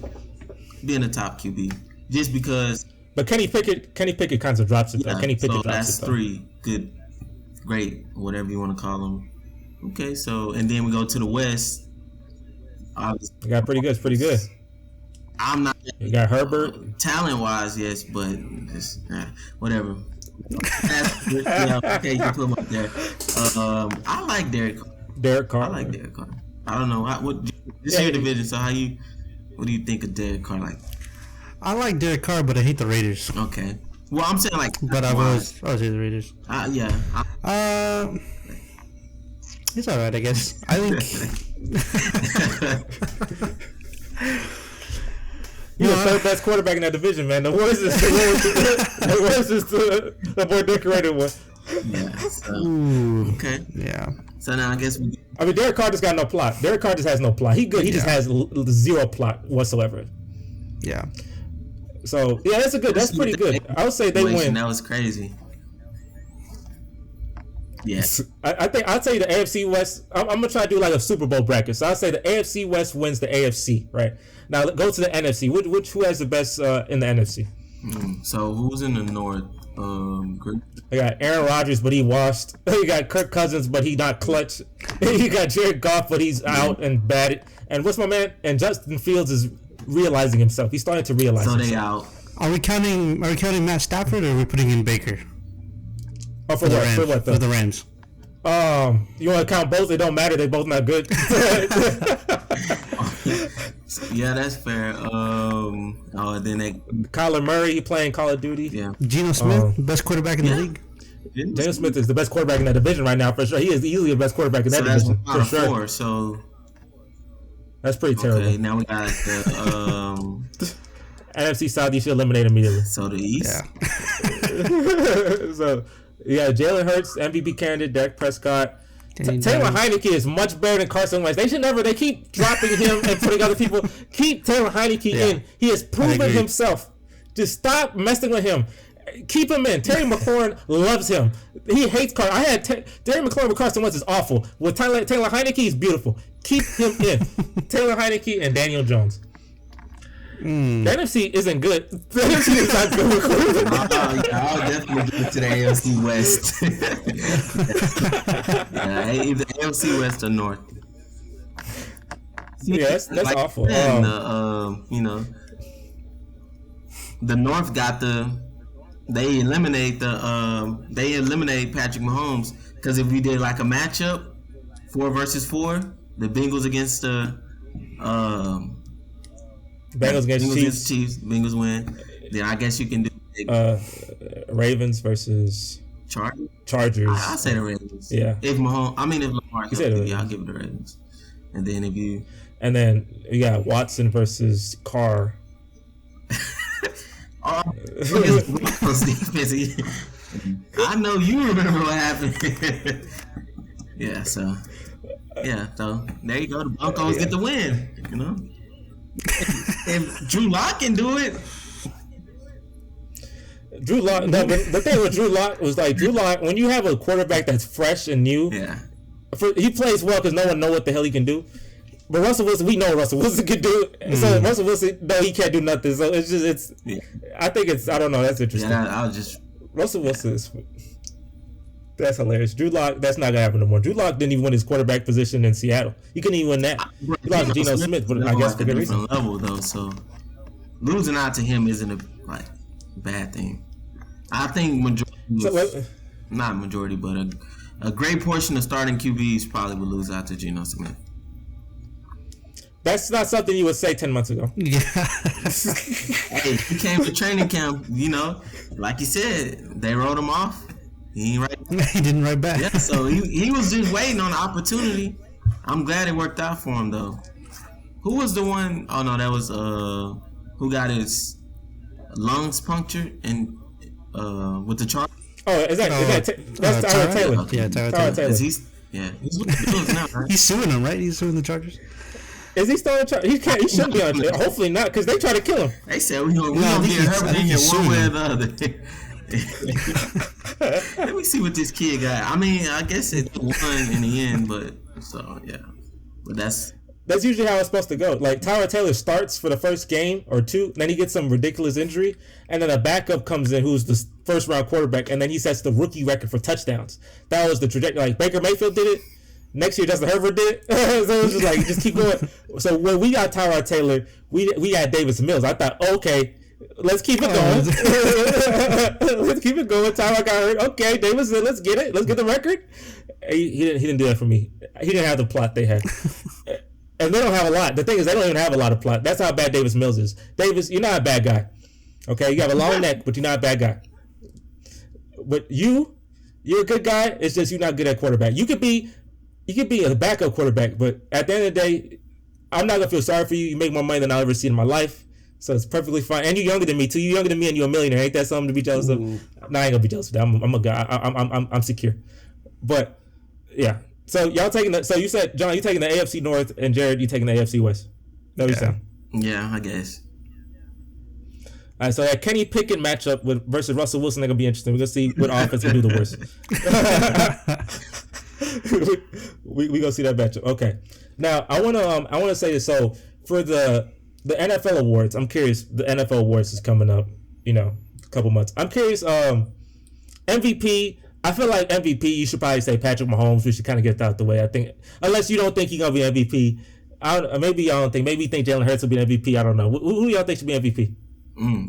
C: being a top QB just because.
A: But Kenny Pickett kind of drops it though. Kenny Pickett drops it though.
C: That's 3 good, great, whatever you want to call them. Okay, so and then we go to the West.
A: You got pretty good. It's pretty good.
C: I'm not.
A: You got Herbert.
C: Talent wise, yes, but just whatever. Okay, you can put him up there. I like Derek Carr. I like Derek Carr. I don't know this is your division. So what do you think of Derek Carr? Like,
B: I like Derek Carr, but I hate the Raiders.
C: Okay. Well, I'm saying like,
B: but I've always hate the Raiders.
C: Yeah.
B: It's all right, I guess. I think.
A: You're the third best quarterback in that division, man. The worst is the more decorated one.
C: Yeah. So, okay.
B: Yeah.
C: So now I guess we.
A: I mean, Derek Carr just got no plot. Derek Carr just has no plot. He good. He just has zero plot whatsoever.
B: Yeah.
A: So yeah, that's pretty good. I would say they win.
C: That was crazy. Yes.
A: I think I'd say the AFC West. I'm gonna try to do like a Super Bowl bracket. So I'd say the AFC West wins the AFC. Right now, go to the NFC. Who has the best in the NFC?
C: So who's in the North?
A: You got Aaron Rodgers, but he washed. You got Kirk Cousins, but he not clutch. You got Jared Goff, but he's out and bad. And what's my man? And Justin Fields is realizing himself. He's starting to realize.
C: So
A: himself.
C: they out.
B: Are we counting Matt Stafford, or are we putting in Baker?
A: Oh, for what? For what?
B: For the Rams.
A: You want to count both? It don't matter. They both not good.
C: Yeah, that's fair. Then
A: Kyler Murray, he playing Call of Duty.
C: Yeah.
B: Geno Smith, best quarterback in the league.
A: Geno Smith is the best quarterback in that division right now for sure. He is easily the best quarterback in that division for sure.
C: 4, so
A: that's pretty terrible.
C: Okay, now we got the
A: NFC South. You should eliminate immediately.
C: So the East.
A: Yeah. So yeah, Jalen Hurts, MVP candidate, Dak Prescott. Taylor Heineke is much better than Carson Wentz. They keep dropping him and putting other people. Keep Taylor Heineke in. He has proven himself. Just stop messing with him. Keep him in. Terry McLaurin loves him. He hates Carson. Terry McLaurin with Carson Wentz is awful. With Taylor Heineke, he's beautiful. Keep him in. Taylor Heineke and Daniel Jones. The NFC isn't good. The NFC is not good.
C: I'll definitely give it to the AFC West. Either AFC West or North.
A: Yeah, that's like, awful.
C: And the North got they eliminate Patrick Mahomes, because if we did like a matchup 4 versus 4, the Bengals against the
A: Bengals against
C: Chiefs. Bengals win. Then I guess you can do
A: Ravens versus Chargers.
C: I say the Ravens.
A: Yeah.
C: If Lamar, I'll give it the Ravens. And then you got Watson versus Carr.
A: Oh,
C: I know you remember what happened. So there you go. The Broncos get the win. You know, if Drew Lock can do it.
A: Drew Lock. No, but the thing with Drew Lock was like Drew Lock. When you have a quarterback that's fresh and new, he plays well because no one know what the hell he can do. But Russell Wilson, we know Russell Wilson can do it. So Russell Wilson, no, he can't do nothing. So I think I don't know. That's interesting. Russell Wilson is. That's hilarious. Drew Lock, that's not gonna happen no more. Drew Lock didn't even win his quarterback position in Seattle. He couldn't even win that. He lost to Geno Smith, but I guess for good reason.
C: Level though, so losing out to him isn't a bad thing. I think not majority, but a great portion of starting QBs probably would lose out to Geno Smith.
A: That's not something you would say 10 months ago.
B: Yeah.
C: Hey, he came to training camp, like you said, they wrote him off. He
B: didn't write back.
C: Yeah, so he was just waiting on the opportunity. I'm glad it worked out for him though. Who was the one? Oh no, that was who got his lungs punctured and with the Chargers.
A: Oh, that's Tyrod Taylor.
B: Okay. Yeah, Tyrod Taylor.
C: He's with the Bills now, right?
B: He's suing them, right? He's suing the Chargers.
A: Is he still in charge? He shouldn't be on jail. Hopefully not, because they try to kill him.
C: They said we don't get hurt one way or the other. Let me see what this kid got. I mean, I guess it won in the end, but that's
A: usually how it's supposed to go. Like Tyrod Taylor starts for the first game or two, then he gets some ridiculous injury, and then a backup comes in who's the first round quarterback, and then he sets the rookie record for touchdowns. That was the trajectory. Like Baker Mayfield did it. Next year, Justin Herbert did. So it was just keep going. So when we got Tyrod Taylor, we had Davis Mills. I thought, okay, let's keep it going. Let's keep it going. Tyrod got hurt. Okay, Davis, let's get it. Let's get the record. He didn't do that for me. He didn't have the plot they had. And they don't have a lot. The thing is, they don't even have a lot of plot. That's how bad Davis Mills is. Davis, you're not a bad guy. Okay, you have a long neck, but you're not a bad guy. But you're a good guy. It's just you're not good at quarterback. You could be a backup quarterback, but at the end of the day, I'm not gonna feel sorry for you. You make more money than I'll ever see in my life, so it's perfectly fine. And you're younger than me too. You're younger than me, and you're a millionaire. Ain't that something to be jealous of? No, I ain't gonna be jealous of that. I'm a guy. I'm secure. But yeah, So y'all taking the? So you said, John, you taking the AFC North, and Jared, you taking the AFC West. No, you said.
C: Yeah, I guess.
A: All right, so that Kenny Pickett matchup versus Russell Wilson, they're gonna be interesting. We're gonna see what offense can do the worst. we gonna see that matchup. Okay. Now I wanna say this. So for the NFL awards, I'm curious. The NFL awards is coming up. You know, a couple months. I'm curious. MVP. I feel like MVP. You should probably say Patrick Mahomes. We should kind of get that out the way. I think, unless you don't think he's gonna be MVP. Maybe I don't think. Maybe you think Jalen Hurts will be an MVP. I don't know. Who y'all think should be MVP?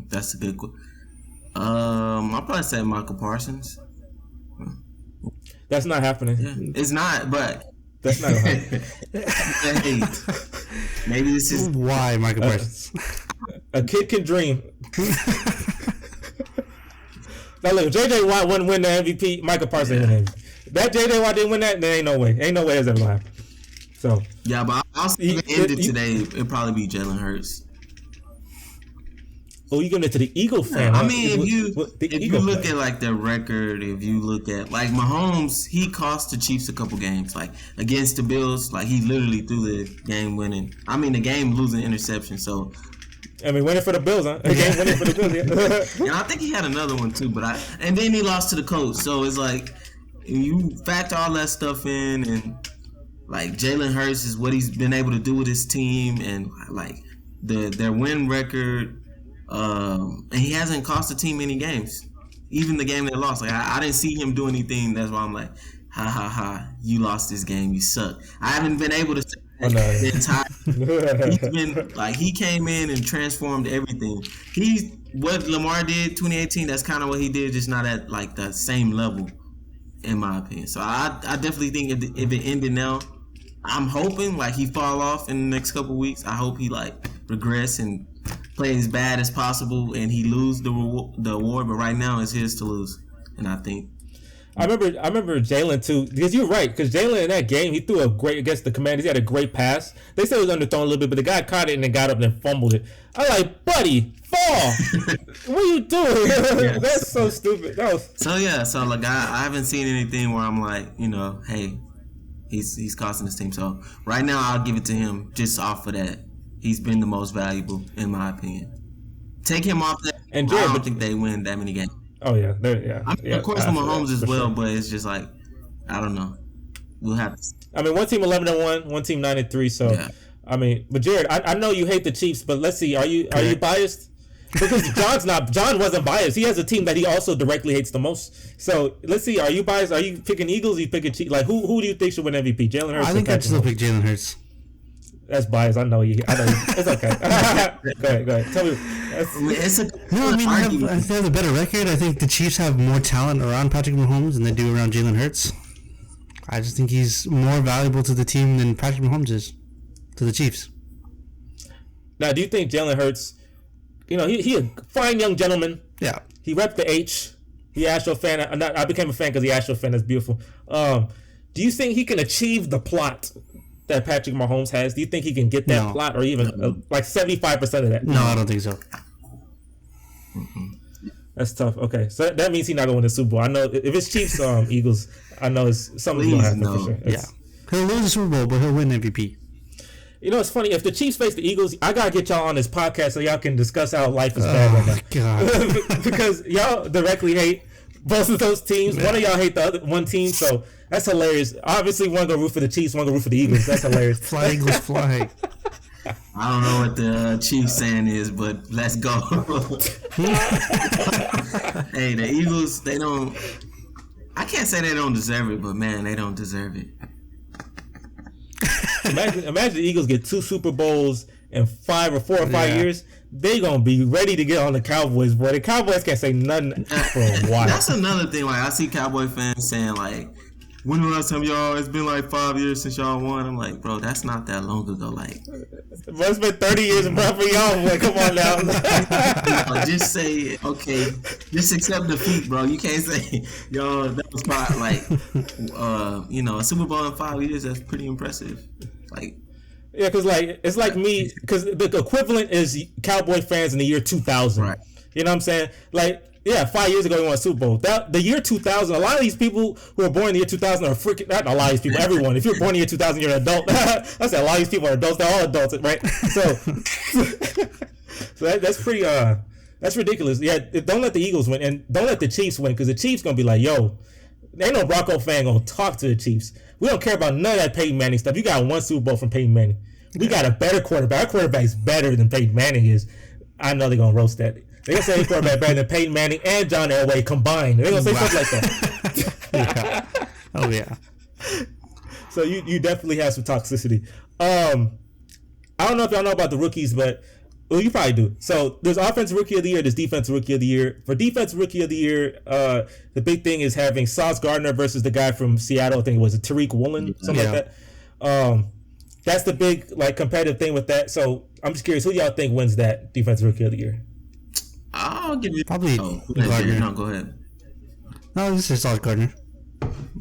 C: That's a good question. I'll probably say Michael Parsons.
A: That's not happening.
C: Yeah, it's not, but
A: that's not happening.
C: Hey, maybe this is
B: why Michael Parsons.
A: A kid can dream. Now look, J.J. Watt wouldn't win the MVP. Michael Parsons didn't win the MVP. That J.J. Watt didn't win that. There ain't no way. Ain't no way that's ever gonna happen. So
C: yeah, but I'll say the end of today. It'll probably be Jalen Hurts.
A: Oh, you giving it to the Eagle fan?
C: I mean, if you look at like their record, if you look at like Mahomes, he cost the Chiefs a couple games. Like against the Bills, like he literally threw the game-winning. I mean, the game-losing interception. So,
A: I mean, winning for the Bills, huh? Game winning for the Bills, yeah.
C: And I think he had another one too, and then he lost to the Colts. So it's like you factor all that stuff in, and like Jalen Hurts is what he's been able to do with his team, and like their win record. And he hasn't cost the team any games. Even the game they lost, like I didn't see him do anything. That's why I'm like, ha ha ha, you lost this game, you suck. I haven't been able to say the entire. He's been like he came in and transformed everything. What Lamar did 2018. That's kind of what he did, just not at like the same level, in my opinion. So I definitely think if it ended now, I'm hoping like he fall off in the next couple weeks. I hope he like regress and play as bad as possible, and he lose the award. But right now, it's his to lose, and I think.
A: I remember Jalen too, because you're right. Because Jalen in that game, he threw a great against the Commanders. He had a great pass. They said it was underthrown a little bit, but the guy caught it and then got up and then fumbled it. I'm like, buddy, fall! What are you doing? Yes. That's so stupid.
C: So like I haven't seen anything where I'm like, hey, he's costing his team. So right now, I'll give it to him just off of that. He's been the most valuable, in my opinion. Take him off that, and Jared, I don't think they win that many games.
A: Oh, yeah.
C: Of course, Mahomes as well, but it's just like, I don't know. We'll have to see.
A: I mean, one team 11-1, one team 9-3. So, yeah. I mean, but Jared, I know you hate the Chiefs, but let's see. Are you biased? Because John wasn't biased. He has a team that he also directly hates the most. So, let's see. Are you biased? Are you picking Eagles? Are you picking Chiefs? Like, who do you think should win MVP? Jalen Hurts?
B: I think I'd still pick Jalen Hurts.
A: That's biased. I know you. It's okay. Go ahead. Tell me.
B: I think they have a better record. I think the Chiefs have more talent around Patrick Mahomes than they do around Jalen Hurts. I just think he's more valuable to the team than Patrick Mahomes is to the Chiefs.
A: Now, do you think Jalen Hurts, he a fine young gentleman.
B: Yeah.
A: He repped the H. He Astro fan. I became a fan because he Astro fan. That's beautiful. Do you think he can achieve the plot that Patrick Mahomes has? Do you think he can get that plot, or even like 75% of that?
B: No, I don't think so.
A: That's tough. Okay, so that means he's not going to win the Super Bowl. I know if it's Chiefs, Eagles, I know it's something going to happen for sure.
B: Yeah, he'll lose the Super Bowl, but he'll win MVP.
A: It's funny. If the Chiefs face the Eagles, I gotta get y'all on this podcast so y'all can discuss how life is bad right now. God. Because y'all directly hate both of those teams. One of y'all hate the other one team, so that's hilarious. Obviously, one go root for the Chiefs, one go root for the Eagles. That's hilarious.
B: Fly Eagles, fly.
C: I don't know what the Chiefs saying is, but let's go. Hey, the Eagles, they don't. I can't say they don't deserve it, but man, they don't deserve it.
A: Imagine the Eagles get 2 Super Bowls in 4 or 5 years. They gonna be ready to get on the Cowboys, boy. The Cowboys can't say nothing for a while.
C: That's another thing. Like I see Cowboy fans saying, like, when the last time y'all? It's been like 5 years since y'all won. I'm like, bro, that's not that long ago. Like,
A: well, it's been 30 years, bro, for y'all. Boy, come on now.
C: Just say, okay, just accept defeat, bro. You can't say, yo, that was about like, a Super Bowl in 5 years. That's pretty impressive. Like.
A: Yeah, because it's like me, because the equivalent is Cowboy fans in the year 2000.
C: Right.
A: You know what I'm saying? Like, Yeah, 5 years ago we won a Super Bowl. The year 2000, a lot of these people who were born in the year 2000 are freaking. Not a lot of these people, everyone. If you're born in the year 2000, you're an adult. I said a lot of these people are adults. They're all adults, right? So that's pretty. That's ridiculous. Yeah, don't let the Eagles win, and don't let the Chiefs win, because the Chiefs gonna be like, yo, ain't no Bronco fan gonna talk to the Chiefs. We don't care about none of that Peyton Manning stuff. You got one Super Bowl from Peyton Manning. We got a better quarterback. Our quarterback's better than Peyton Manning is. I know they're gonna roast that. They're gonna say his quarterback better than Peyton Manning and John Elway combined. They're gonna say stuff like that.
B: Yeah. Oh yeah.
A: So you definitely have some toxicity. I don't know if y'all know about the rookies, but well, you probably do. So there's offensive rookie of the year, there's defensive rookie of the year. For defensive rookie of the year, the big thing is having Sauce Gardner versus the guy from Seattle. I think it was Tyreek Woolen, something like that. That's the big competitive thing with that. So I'm just curious, who y'all think wins that defensive rookie of the year?
C: I'll give you
B: probably
C: Gardner. No, go ahead.
B: No, this is Sauce Gardner.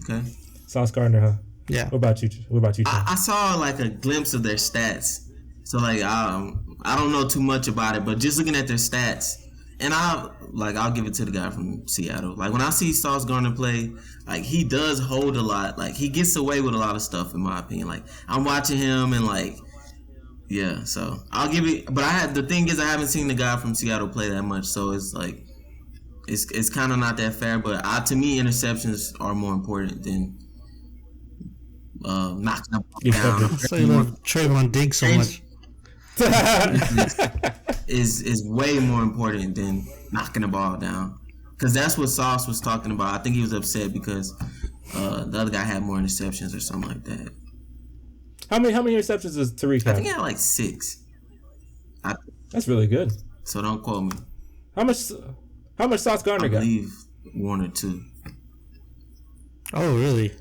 C: Okay.
A: Sauce Gardner, huh?
B: Yeah.
A: What about you?
C: I saw like a glimpse of their stats. So like I don't know too much about it, but just looking at their stats, and I'll give it to the guy from Seattle. Like when I see Sauce Gardner play, like he does hold a lot. Like he gets away with a lot of stuff, in my opinion. Like I'm watching him and like. Yeah, so I'll give it, but the thing is I haven't seen the guy from Seattle play that much, so it's like it's kind of not that fair. But to me, interceptions are more important than knocking them down.
B: So you love Trayvon Diggs so much.
C: is way more important than knocking the ball down, because that's what Sauce was talking about. I think he was upset because the other guy had more interceptions or something like that.
A: How many interceptions does Tyreek have?
C: I think he had like 6.
A: That's really good.
C: So don't quote me.
A: How much Sauce Gardner got?
C: I believe 1 or 2.
B: Oh, really?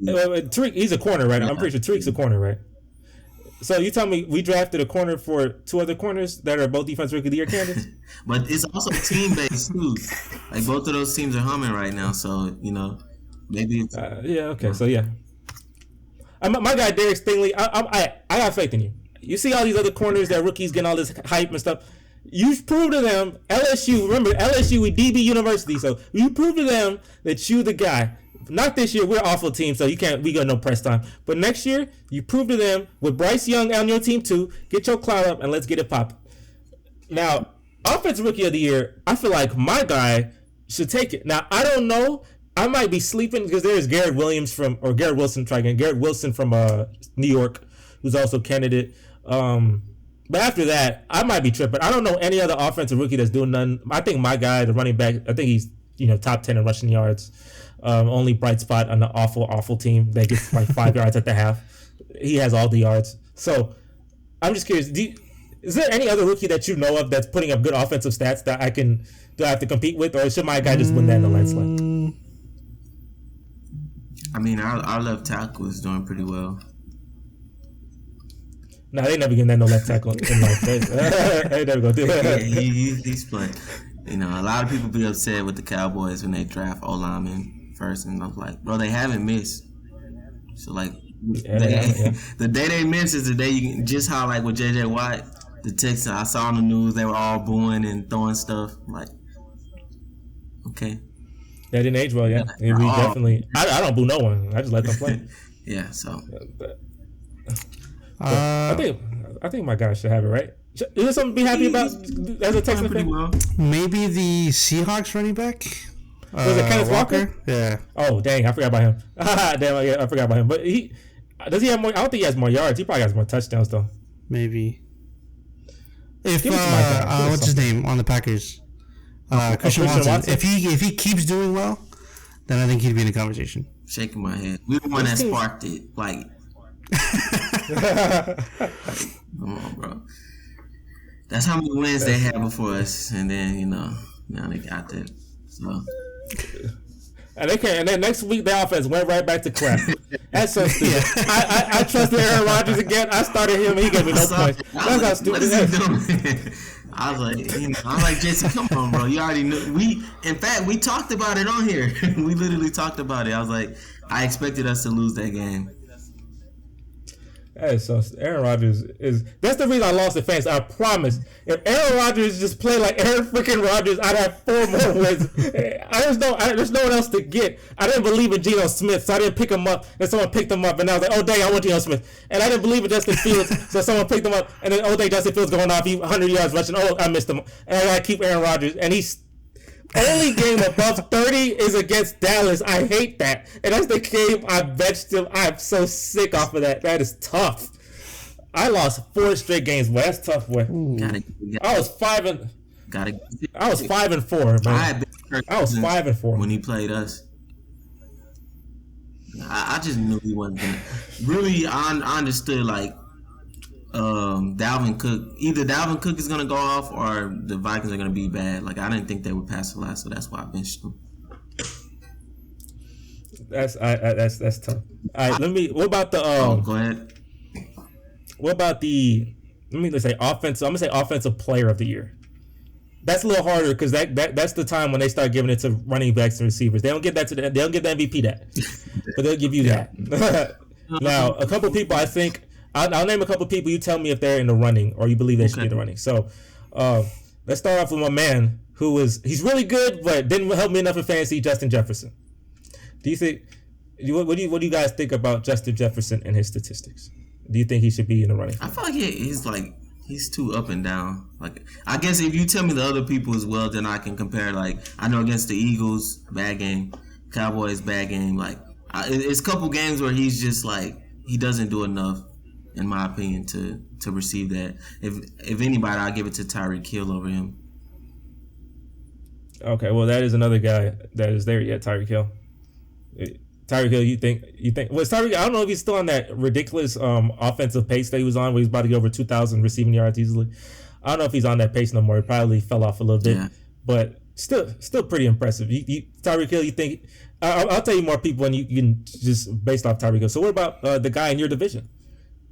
A: Tyreek, he's a corner, right? Yeah. I'm pretty sure Tyreek's a corner, right? So you tell me we drafted a corner for 2 other corners that are both defensive rookie of the year candidates?
C: But it's also team based too. Like both of those teams are humming right now, so maybe.
A: Yeah. Okay. So yeah. My guy Derek Stingley, I got faith in you. You see all these other corners that rookies getting all this hype and stuff. You prove to them, LSU, remember LSU with DB University, so you prove to them that you the guy. Not this year, we're an awful team, so we got no press time. But next year, you prove to them with Bryce Young on your team too, get your clout up and let's get it popping. Now, offensive rookie of the year, I feel like my guy should take it. Now, I don't know. I might be sleeping because there's Garrett Wilson from New York, who's also candidate. But after that, I might be tripping. I don't know any other offensive rookie that's doing none. I think my guy, the running back, I think he's top 10 in rushing yards. Only bright spot on the awful team that gets like 5 yards at the half. He has all the yards. So I'm just curious. Is there any other rookie that you know of that's putting up good offensive stats that do I have to compete with, or should my guy just win that in the landslide?
C: I mean, our left tackle is doing pretty well.
A: No, they never getting that no left tackle in life. They never gonna do that.
C: Yeah, he's playing. A lot of people be upset with the Cowboys when they draft O-linemen first, and I'm like, bro, they haven't missed. So like, the day they miss is the day you can, just how like with JJ Watt, the Texans. I saw on the news they were all booing and throwing stuff. I'm like, okay.
A: That didn't age well, yeah. We definitely. I don't boo no one. I just let them play.
C: Yeah. So.
A: I think my guy should have it, right? Is there something to be happy about as a Texan fan?
C: Well.
B: Maybe the Seahawks running back.
A: Was it Kenneth Walker?
B: Yeah.
A: Oh dang, I forgot about him. Damn, I forgot about him. But does he have more? I don't think he has more yards. He probably has more touchdowns though.
B: Maybe. If what's his name on the Packers? Christian Watson. If he keeps doing well, then I think he'd be in the conversation.
C: Shaking my head. We're the one that sparked it. Like, come on, bro. That's how many wins they had before us, and then now they got that. So.
A: And they can't. And then next week, the offense went right back to crap. That's so stupid. I trusted Aaron Rodgers again. I started him, and he gave me no points. That's how stupid that is.
C: I was like, Jason, come on, bro. You already knew. In fact, we talked about it on here. We literally talked about it. I was like, I expected us to lose that game.
A: That is so. Aaron Rodgers is. That's the reason I lost the fans. I promise. If Aaron Rodgers just played like Aaron freaking Rodgers, I'd have 4 more wins. There's no one else to get. I didn't believe in Geno Smith, so I didn't pick him up. And someone picked him up, and I was like, oh dang, I want Geno Smith. And I didn't believe in Justin Fields, so someone picked him up, and then oh dang, Justin Fields going off, 100 yards rushing. Oh, I missed him, and I gotta keep Aaron Rodgers, and he's. Only game above 30 is against Dallas. I hate that. And that's the game I benched him. I'm so sick off of that. That is tough. I lost 4 straight games, boy. That's tough, boy. I was 5 and 4, man. I was 5 and 4
C: when he played us. I just knew he wasn't gonna. Really, I understood like Dalvin Cook. Either Dalvin Cook is gonna go off, or the Vikings are gonna be bad. Like I didn't think they would pass the last, so that's why I benched them.
A: That's tough. All right, what about the
C: go ahead.
A: What about let's say offensive. I'm gonna say offensive player of the year. That's a little harder because that's the time when they start giving it to running backs and receivers. They don't get that they don't get the MVP that, but they'll give you that. Now, a couple people I think. I'll name a couple people. You tell me if they're in the running or you believe they should be in the running. So, let's start off with my man he's really good, but didn't help me enough in fantasy. Justin Jefferson. Do you think? What do you guys think about Justin Jefferson and his statistics? Do you think he should be in the running?
C: I feel like he's too up and down. Like I guess if you tell me the other people as well, then I can compare. Like I know against the Eagles, bad game. Cowboys, bad game. Like it's a couple games where he's just like he doesn't do enough. In my opinion, to receive that. If anybody, I'll give it to Tyreek Hill over him.
A: Okay, well, that is another guy that is there yet, Tyreek Hill. Tyreek Hill, you think? Well, Tyreek, I don't know if he's still on that ridiculous offensive pace that he was on, where he's about to get over 2,000 receiving yards easily. I don't know if he's on that pace no more. He probably fell off a little bit, but still pretty impressive. Tyreek Hill, you think? I'll tell you more people, and you can just based off Tyreek Hill. So, what about the guy in your division?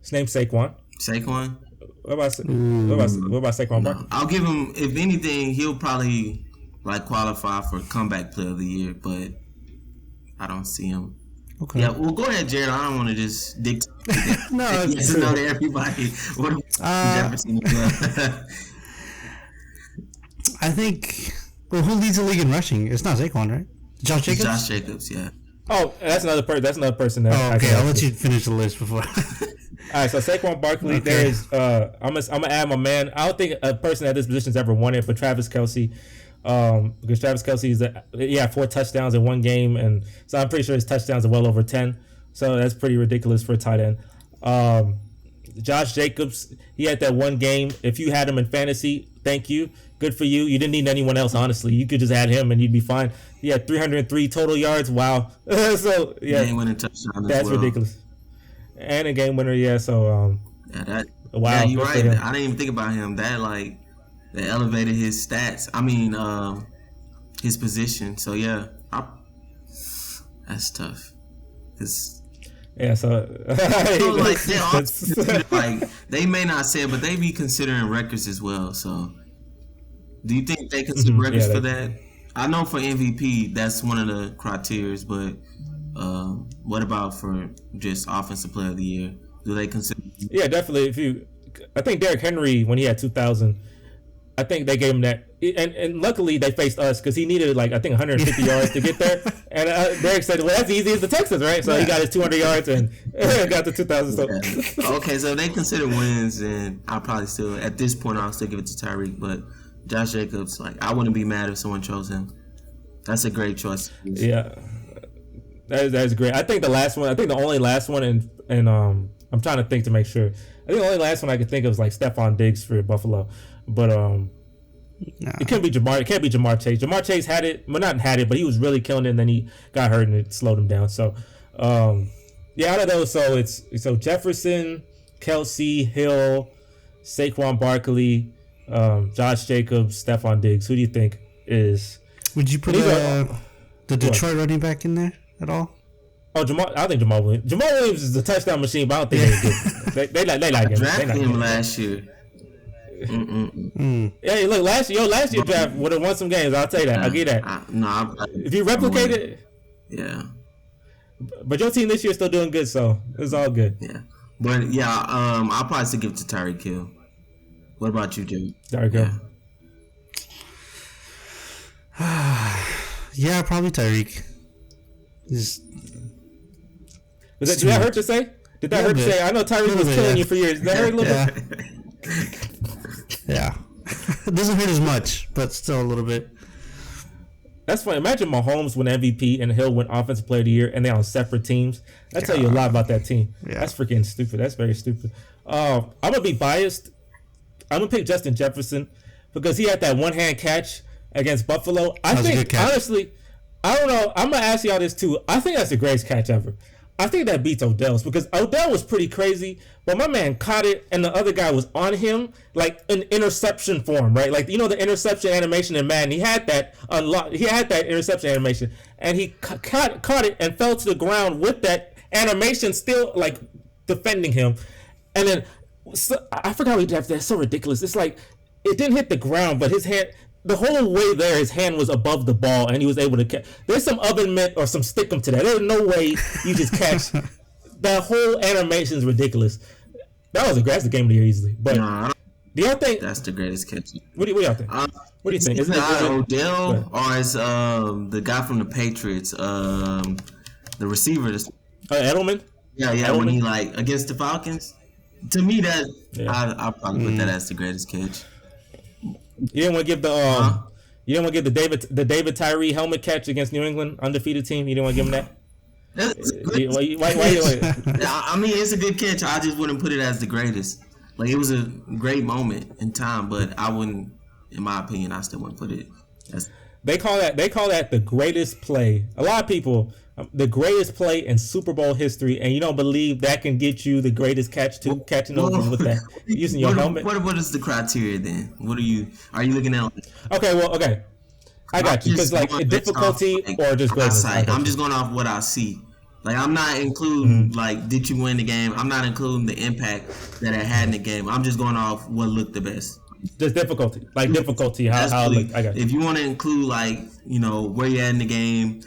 A: His name's Saquon.
C: Saquon?
A: What about Saquon Barkley?
C: I'll give him, if anything, he'll probably like qualify for comeback player of the year, but I don't see him. Okay. Yeah, well, go ahead, Jared. I don't want to just dictate.
B: No,
C: it's know to everybody. What Jefferson?
B: I think. Well, who leads the league in rushing? It's not Saquon, right? Josh Jacobs.
C: Josh Jacobs, yeah.
A: Oh, that's another person.
B: Okay, I'll let you finish the list before.
A: All right, so Saquon Barkley, there is. I'm gonna add my man. I don't think a person at this position's ever won it, but Travis Kelce, because Travis Kelce is 4 touchdowns in one game, and so I'm pretty sure his touchdowns are well over 10. So that's pretty ridiculous for a tight end. Josh Jacobs, he had that one game. If you had him in fantasy, thank you, good for you. You didn't need anyone else, honestly. You could just add him and you'd be fine. He had 303 total yards. Wow. So yeah,
C: game-winning touchdown.
A: That's ridiculous. And a game winner, yeah. So
C: wow. Yeah, you're right. I didn't even think about him. That elevated his stats. I mean, his position. So yeah, that's tough.
A: Yeah, so
C: like they may not say it, but they be considering records as well. So, do you think they consider records for that? I know for MVP, that's one of the criteria, but what about for just offensive player of the year? Do they consider?
A: Yeah, definitely. I think Derrick Henry, when he had 2,000, I think they gave him that. And luckily they faced us because he needed I think 150 yards to get there. And Derrick said, well, that's easy as the Texans, right? So he got his 200 yards and got the 2,000. So.
C: Okay, so if they consider wins, and I'll probably still, at this point, I'll still give it to Tyreek. But Josh Jacobs, I wouldn't be mad if someone chose him. That's a great choice.
A: Yeah, that's great. I think the only last one, and I'm trying to think to make sure. I think the only last one I could think of is Stephon Diggs for Buffalo. But it can't be Jamar. It can't be Jamar Chase. Jamar Chase had it, well, not had it, but he was really killing it, and then he got hurt and it slowed him down. So, out of those, so Jefferson, Kelce, Hill, Saquon Barkley, Josh Jacobs, Stephon Diggs. Who do you think is?
B: Would you put the Detroit running back in there at all?
A: Oh, I think Jamal Williams. Jamal Williams is a touchdown machine, but I don't think they're good. They like him.
C: Drafted him last year.
A: Yeah, look, last year draft would have won some games. I'll tell you that. I'll give you that. If you replicate it,
C: yeah.
A: But your team this year is still doing good, so it's all good.
C: Yeah. But yeah, I'll probably still give it to Tyreek Hill. What about you, Jim?
A: Tyreek Hill.
B: Yeah, probably Tyreek.
A: Did that hurt to say? Did that hurt to say? I know Tyreek was killing you for years. Did that hurt a little bit?
B: Yeah. It doesn't hurt as much, but still a little bit.
A: That's funny. Imagine Mahomes win MVP and Hill win Offensive Player of the Year, and they're on separate teams. That tell you a lot about that team. Yeah. That's freaking stupid. That's very stupid. I'm gonna be biased. I'm gonna pick Justin Jefferson because he had that one-hand catch against Buffalo. I think honestly, I don't know. I'm gonna ask y'all this too. I think that's the greatest catch ever. I think that beats Odell's because Odell was pretty crazy, but my man caught it and the other guy was on him like in interception form, right? Like, you know, the interception animation in Madden, he had that unlocked. He had that interception animation and he caught it and fell to the ground with that animation still like defending him. And then I forgot what he did after that. It's so ridiculous. It's like it didn't hit the ground, but his hand, the whole way there, his hand was above the ball, and he was able to catch. There's some oven mitt or some stickum to that. There's no way you just catch. That whole animation is ridiculous. That's the game of the year easily. But do y'all think
C: that's the greatest catch?
A: What do y'all think? What do you think?
C: Isn't it Odell or is the guy from the Patriots, the receiver?
A: Edelman?
C: Yeah, Edelman. When he like against the Falcons. To me, that I'll probably put that as the greatest catch.
A: You didn't want to give you didn't want to give the David Tyree helmet catch against New England undefeated team. You didn't want to give him that. Why?
C: I mean, it's a good catch. I just wouldn't put it as the greatest. Like, it was a great moment in time, but I wouldn't. In my opinion, I still wouldn't put it.
A: They call that the greatest play. A lot of people, the greatest play in Super Bowl history, and you don't believe that can get you the greatest catch too, catching over with that using your helmet.
C: What is the criteria then? What are you looking at?
A: Okay, I got you because like difficulty or just greatness.
C: I'm just going off what I see. Like, I'm not including like did you win the game? I'm not including the impact that it had in the game. I'm just going off what looked the best.
A: Just difficulty, how it looked. I got you.
C: If you want to include like, you know, where you're at in the game,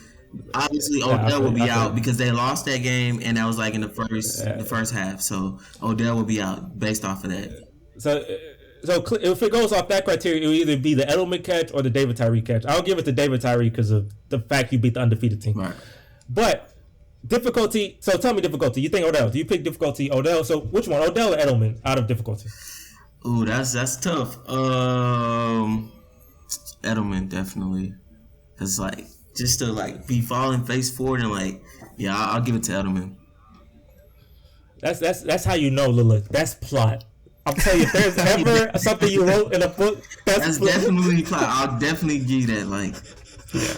C: obviously Odell will be out because they lost that game and that was like in the first half. So Odell will be out based off of that.
A: So if it goes off that criteria, it will either be the Edelman catch or the David Tyree catch. I'll give it to David Tyree because of the fact you beat the undefeated team.
C: Right.
A: But difficulty. So tell me difficulty. You think Odell? Do you pick difficulty Odell? So which one, Odell or Edelman, out of difficulty?
C: Ooh, that's tough. Edelman definitely, cause like just to like be falling face forward and like, yeah, I'll give it to Edelman.
A: That's how you know, Lilith. That's plot. I'm telling you, if there's ever something you wrote in a book, that's
C: definitely plot. I'll definitely give you that. Like,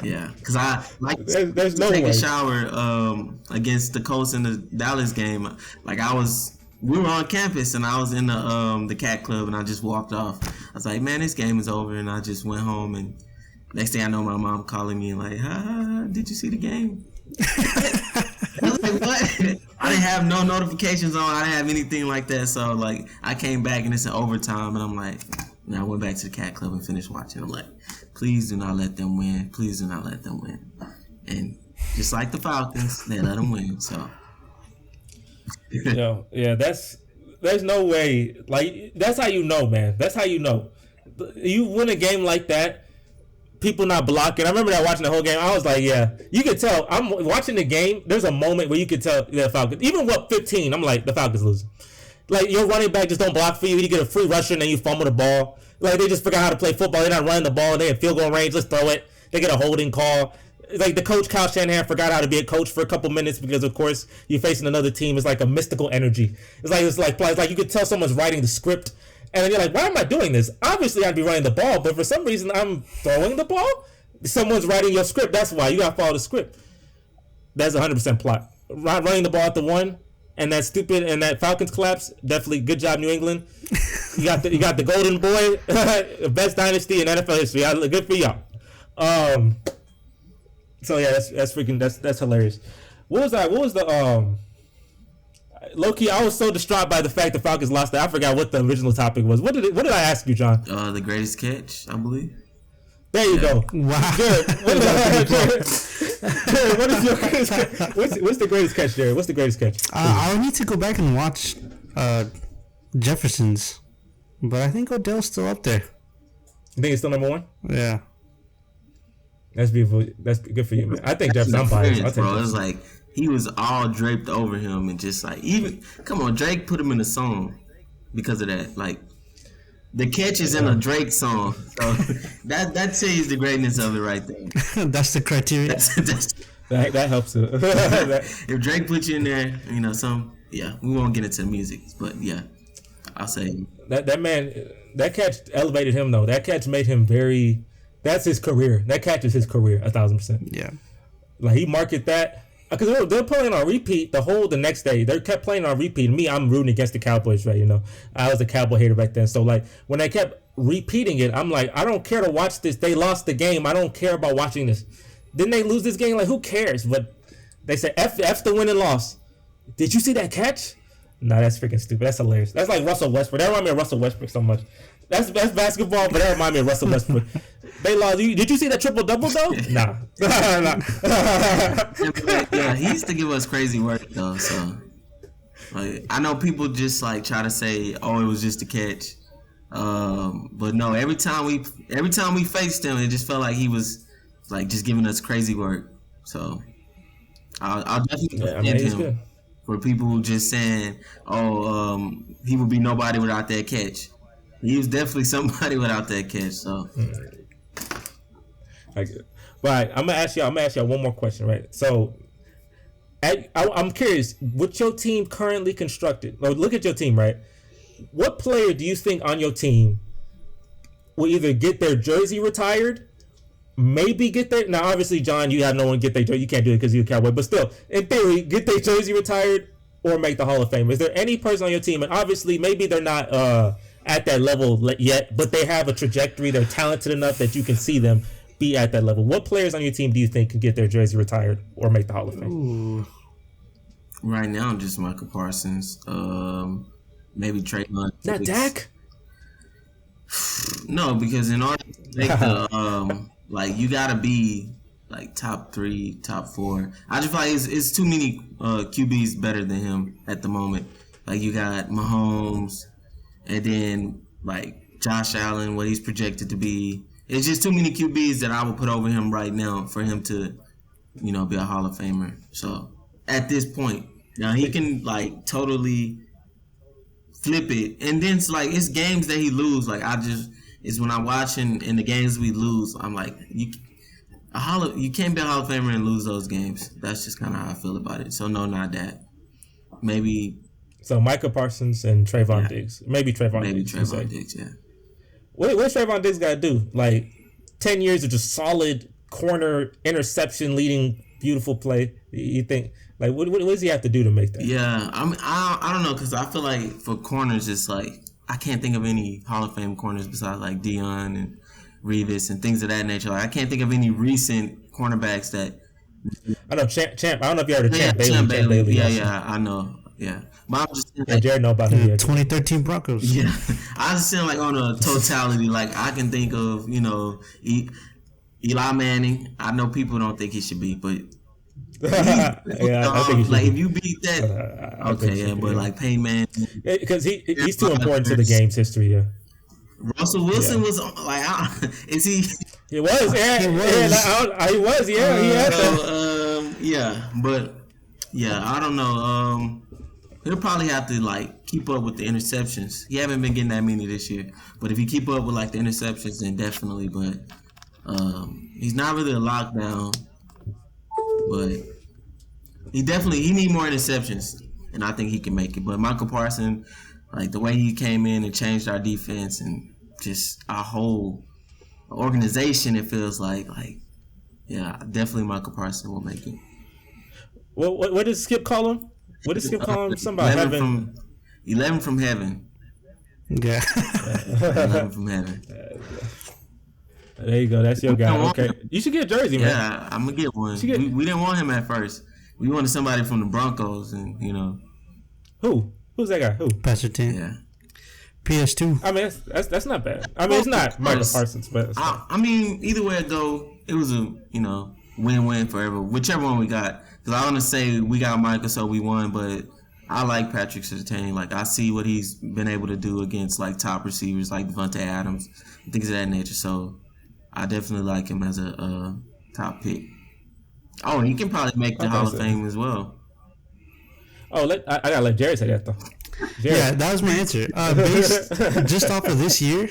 C: yeah, cause I like
A: there's no
C: take
A: way.
C: a shower against the Colts in the Dallas game. Like we were on campus and I was in the cat club and I just walked off. I was like, man, this game is over, and I just went home, and next thing I know, my mom calling me like, did you see the game? I was like, what? I didn't have no notifications on. I didn't have anything like that. So like, I came back and it's an overtime, and I'm like, and I went back to the cat club and finished watching. I'm like, please do not let them win. Please do not let them win. And just like the Falcons, they let them win. So.
A: There's no way. Like, that's how you know, man. That's how you know. You win a game like that, people not blocking. I remember that watching the whole game. I was like, yeah, you could tell. I'm watching the game. There's a moment where you could tell the Falcons, even what 15, I'm like, the Falcons losing. Like, your running back just don't block for you. You get a free rusher and then you fumble the ball. Like, they just forgot how to play football. They're not running the ball. They in field goal range. Let's throw it. They get a holding call. Like, the coach, Kyle Shanahan, forgot how to be a coach for a couple minutes because, of course, you're facing another team. It's like a mystical energy. It's like you could tell someone's writing the script, and then you're like, why am I doing this? Obviously, I'd be running the ball, but for some reason, I'm throwing the ball. Someone's writing your script. That's why you got to follow the script. That's 100% plot. Running the ball at the one, and that stupid and that Falcons collapse. Definitely good job, New England. You got the golden boy, best dynasty in NFL history. Good for y'all. So yeah, that's hilarious. What was the low-key, I was so distraught by the fact the Falcons lost that I forgot what the original topic was. What did I ask you, John?
C: The greatest catch, I believe.
A: There you go.
B: Wow.
A: Jared, what is your greatest catch? What's the greatest catch, Jared? What's the greatest catch?
B: I'll need to go back and watch Jefferson's, but I think Odell's still up there.
A: You think it's still number one?
B: Yeah.
A: That's beautiful. That's good for you, man. I think Jefferson. I'm biased. I'll take
C: bro.
A: Jefferson.
C: It's like he was all draped over him, and just like even come on, Drake put him in a song because of that. Like the catch is in a Drake song, so that tells you the greatness of it right there.
B: That's the criteria.
A: That helps it.
C: If Drake put you in there, we won't get into music, but yeah, I'll say
A: that man, that catch elevated him though. That catch made him very. That's his career. That catch is his career, 1,000%.
B: Yeah.
A: Like he marketed that because they're playing on repeat the next day. They kept playing on repeat. Me, I'm rooting against the Cowboys, right? You know, I was a Cowboy hater back then. So like when they kept repeating it, I'm like, I don't care to watch this. They lost the game. I don't care about watching this. Didn't they lose this game? Like who cares? But they said F the win and loss. Did you see that catch? No, that's freaking stupid. That's hilarious. That's like Russell Westbrook. That reminds me of Russell Westbrook so much. That's basketball, but that reminds me of Russell Westbrook. They lost. Did you see that triple double though? Nah.
C: Yeah, he used to give us crazy work though. So, like, I know people just like try to say, "Oh, it was just a catch," but no. Every time we faced him, it just felt like he was like just giving us crazy work. So, I'll definitely defend him
A: good. For
C: people who just saying, "Oh, he would be nobody without that catch." He was definitely somebody without that catch. So.
A: But I'm gonna ask y'all one more question, right? So, I'm curious, with your team currently constructed, look at your team, right? What player do you think on your team will either get their jersey retired, maybe get their now? Obviously, John, you have no one get their jersey. You can't do it because you're a Cowboy, but still, in theory, get their jersey retired or make the Hall of Fame. Is there any person on your team, and obviously, maybe they're not at that level yet, but they have a trajectory. They're talented enough that you can see them be at that level. What players on your team do you think can get their jersey retired or make the Hall of Fame?
B: Ooh.
C: Right now, just Michael Parsons. Maybe Trayvon.
A: Not Dak?
C: No, because in order to make the you gotta be like top 3, top 4. I just feel like it's too many QBs better than him at the moment. Like you got Mahomes, and then like Josh Allen, what he's projected to be. It's just too many QBs that I would put over him right now for him to, be a Hall of Famer. So at this point, now he can like totally flip it, and then it's games that he lose. Like it's when I watch in the games we lose, I'm like you can't be a Hall of Famer and lose those games. That's just kind of how I feel about it. So no, not that. Maybe.
A: So Michael Parsons and Trayvon Diggs. Maybe Trayvon
C: Diggs, yeah.
A: What's Trayvon Diggs got to do? Like 10 years of just solid corner interception leading beautiful play. You think like what does he have to do to make that?
C: Yeah, I don't know, because I feel like for corners it's like I can't think of any Hall of Fame corners besides like Dion and Revis and things of that nature. Like I can't think of any recent cornerbacks that.
A: I know Champ. I don't know if you heard of Champ Bailey.
C: Champ Bailey. Yeah, I know. Yeah, but I'm just saying,
A: Jared know about him.
B: 2013 Broncos.
C: Yeah, I was saying like on a totality. Like I can think of Eli Manning. I know people don't think he should be, but
A: I think he should.
C: Like if you beat that, okay, but like Payne Manning,
A: because he's too important to the game's history. Yeah.
C: Russell Wilson was like, is he?
A: He was, yeah, he was, yeah, he had
C: but I don't know. He'll probably have to like keep up with the interceptions. He haven't been getting that many this year, but if he keep up with like the interceptions, then definitely. But he's not really a lockdown, but he need more interceptions, and I think he can make it. But Michael Parsons, like the way he came in and changed our defense and just our whole organization, it feels like definitely Michael Parsons will make it.
A: What does Skip call him? What does Skip call him? Somebody
C: 11 from heaven.
B: Yeah.
C: 11 from heaven.
A: There you go. That's your guy. Okay. You should get a jersey, man.
C: Yeah, I'm gonna get one. We didn't want him at first. We wanted somebody from the Broncos, and
A: Who? Who's that guy? Who?
B: Pastor Tim.
C: Yeah.
B: PS2.
A: I mean, that's not bad. I mean, it's not Michael Parsons, but
C: I mean, either way it go, it was a win-win forever. Whichever one we got, because I want to say we got Michael, so we won. But I like Patrick Surtain. Like I see what he's been able to do against like top receivers like Devontae Adams, things of that nature. So I definitely like him as a top pick. Oh, he can probably make the Hall of Fame as well.
A: Oh, I gotta let Jerry say that though. Jerry.
B: Yeah, that was my answer. Based just off of this year,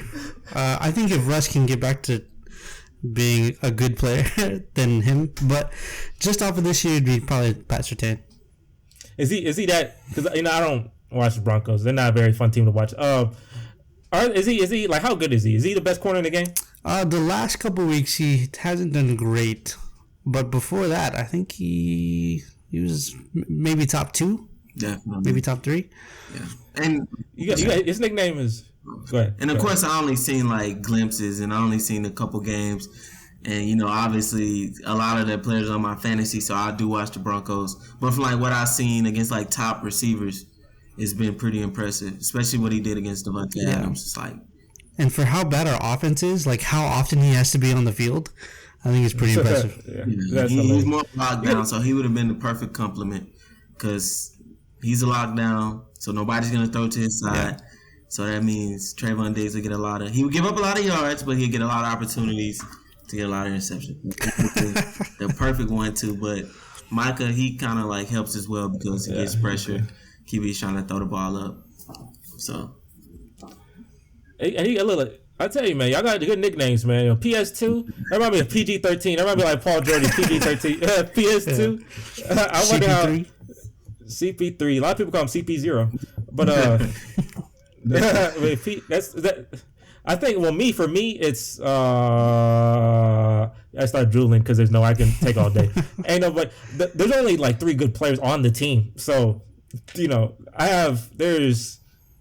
B: I think if Russ can get back to being a good player than him, but just off of this year, it'd be probably Pat Surtain.
A: Is he that? Because I don't watch the Broncos. They're not a very fun team to watch. Is he like, how good is he? Is he the best corner in the game?
B: The last couple of weeks he hasn't done great, but before that, I think he was maybe top 2.
C: Definitely.
B: Maybe top 3.
C: Yeah. And
A: you got his nickname is. Go ahead.
C: And of course, I only seen like glimpses, and I only seen a couple games. And obviously, a lot of the players on my fantasy, so I do watch the Broncos. But from like what I've seen against like top receivers, it's been pretty impressive, especially what he did against Devontae Adams. It's like,
B: and for how bad our offense is, like how often he has to be on the field, I think it's pretty impressive.
C: He's more locked down, so he would have been the perfect complement because he's a lockdown, so nobody's gonna throw to his side. Yeah. So that means Trayvon Diggs will get he would give up a lot of yards, but he'll get a lot of opportunities to get a lot of interceptions. The perfect one too, but Micah, he kind of like helps as well because he gets pressure. QB's trying to throw the ball up. So,
A: and he look. I tell you, man, y'all got good nicknames, man. PS2, that might be a PG-13. That might be like Paul Jordan, PG-13. PS2. I wonder how CP3. A lot of people call him CP0, but I think. Well, for me, it's I start drooling because there's I can take all day. But there's only like 3 good players on the team, so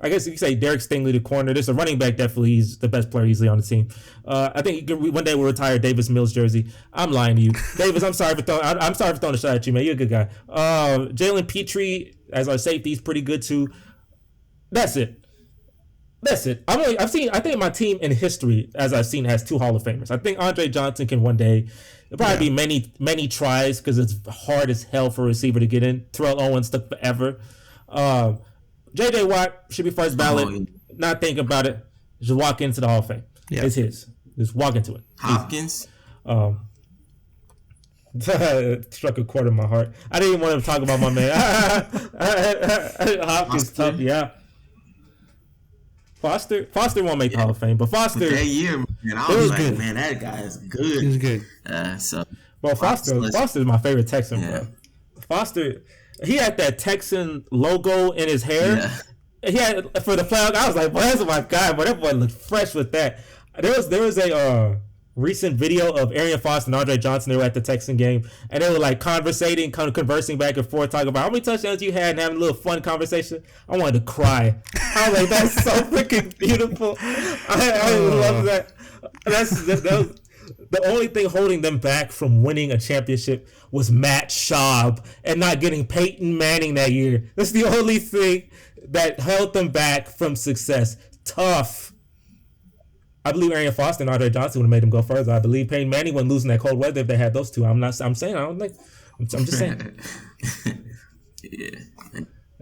A: I guess you could say Derek Stingley, the corner. There's a running back, definitely. He's the best player easily on the team. I think one day we'll retire Davis Mills' jersey. I'm lying to you. Davis, I'm sorry for throwing a shot at you, man. You're a good guy. Jalen Petrie, as our safety, is pretty good too. That's it. I think my team in history, as I've seen, has 2 Hall of Famers. I think Andre Johnson can one day. It'll probably be many tries because it's hard as hell for a receiver to get in. Terrell Owens took forever. J.J. Watt should be first ballot. Not think about it. Just walk into the Hall of Fame. Yeah. It's his. Just walk into it.
C: Hopkins.
A: Struck a chord in my heart. I didn't even want to talk about my man. Hopkins, tough, yeah. Foster won't make the Hall of Fame, but Foster.
C: That year, man, I was like, good. Man, that guy is good.
B: He's good.
A: Foster's my favorite Texan, bro. Foster. He had that Texan logo in his hair. Yeah. He had for the playoff. I was like, boy, that's my guy. But that boy looked fresh with that. There was a recent video of Arian Foster and Andre Johnson. They were at the Texan game, and they were like conversing back and forth, talking about how many touchdowns you had, and having a little fun conversation. I wanted to cry. I was like, that's so freaking beautiful. I love that. That was the only thing holding them back from winning a championship was Matt Schaub and not getting Peyton Manning that year. That's the only thing that held them back from success. Tough. I believe Arian Foster and Andre Johnson would have made them go further. I believe Peyton Manning wouldn't lose in that cold weather if they had those two. I'm just saying. Yeah.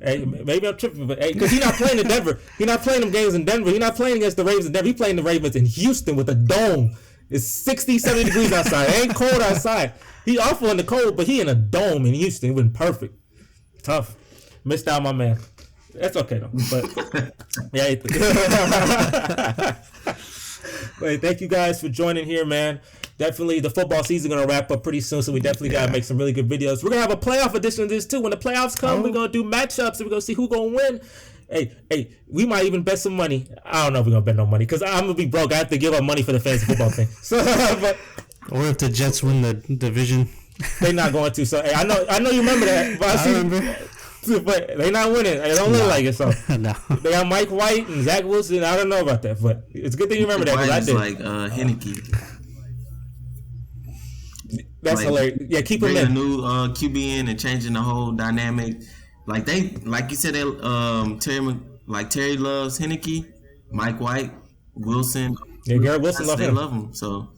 A: Hey, maybe I'm tripping, but because he's not playing in Denver. He's not playing them games in Denver. He's not playing against the Ravens in Denver. He's playing the Ravens in Houston with a dome. It's 60, 70 degrees outside. It ain't cold outside. He's awful in the cold, but he in a dome in Houston. It been perfect. Tough. Missed out, my man. That's okay, though. But, yeah. Wait, thank you guys for joining here, man. Definitely, the football season is going to wrap up pretty soon, so we definitely got to make some really good videos. We're going to have a playoff edition of this, too. When the playoffs come, we're going to do matchups, and we're going to see who's going to win. Hey, we might even bet some money. I don't know if we're going to bet no money, because I'm going to be broke. I have to give up money for the fantasy football thing. So,
B: or if the Jets win the division.
A: They're not going to. So, hey, I know you remember that. But I remember. But they're not winning. They don't look like it. So
B: no.
A: They got Mike White and Zach Wilson. I don't know about that, but it's a good thing you remember that because I did.
C: Like Heineke.
A: That's like, hilarious. Yeah, keep him in.
C: Bringing a new QB in and changing the whole dynamic. Like you said, Terry loves Heineke, Mike White, Wilson.
A: Yeah, Garrett Wilson
C: They love him. So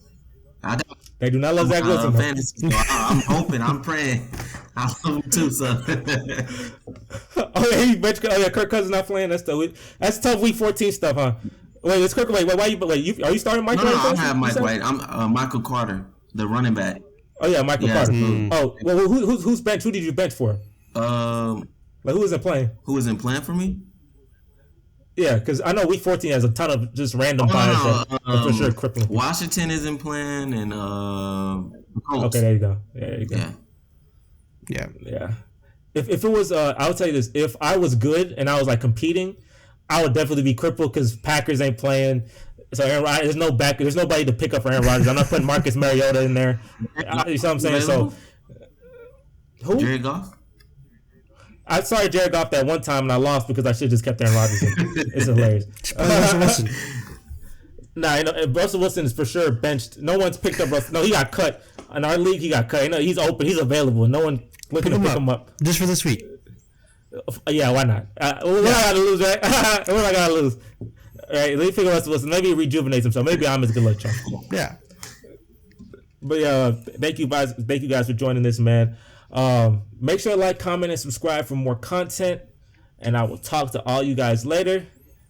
C: I got.
A: They do not love Zach Wilson.
C: Fantasy, so I'm hoping. I'm praying. I love him too. So.
A: Kirk Cousins not playing. That's tough. Week 14 stuff, huh? Wait, it's Kirk. Wait, why you? Are you starting Mike White?
C: No, I don't have Mike White. I'm Michael Carter, the running back.
A: Oh yeah, Michael Carter. Oh, well, who's bench? Who did you bench for? Who isn't playing?
C: Who isn't playing for me?
A: Yeah, because I know Week 14 has a ton of just random players that for sure crippling.
C: Washington isn't playing, and Colts.
A: Okay, there you go. There you go. Yeah. If it was, I would tell you this: if I was good and I was like competing, I would definitely be crippled because Packers ain't playing. So Aaron Rodgers, there's nobody to pick up for Aaron Rodgers. I'm not putting Marcus Mariota in there. You know what I'm saying? So who?
C: Jared Goff.
A: I started Jared Goff that one time and I lost because I should have just kept Aaron Rodgers in. It's hilarious.
B: Russell Wilson.
A: Russell Wilson is for sure benched. No one's picked up Russell. No, he got cut. In our league, he got cut. He's open. He's available. No one looking to pick him up.
B: Just for this week.
A: Yeah, why not? What I got to lose, right? What I got to lose? All right, let me figure Russell Wilson. Maybe he rejuvenates himself. Maybe I'm his good luck charm.
B: Yeah.
A: But yeah, thank you guys for joining this, man. Make sure to like, comment, and subscribe for more content. And I will talk to all you guys later.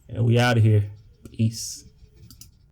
A: And we out of here. Peace.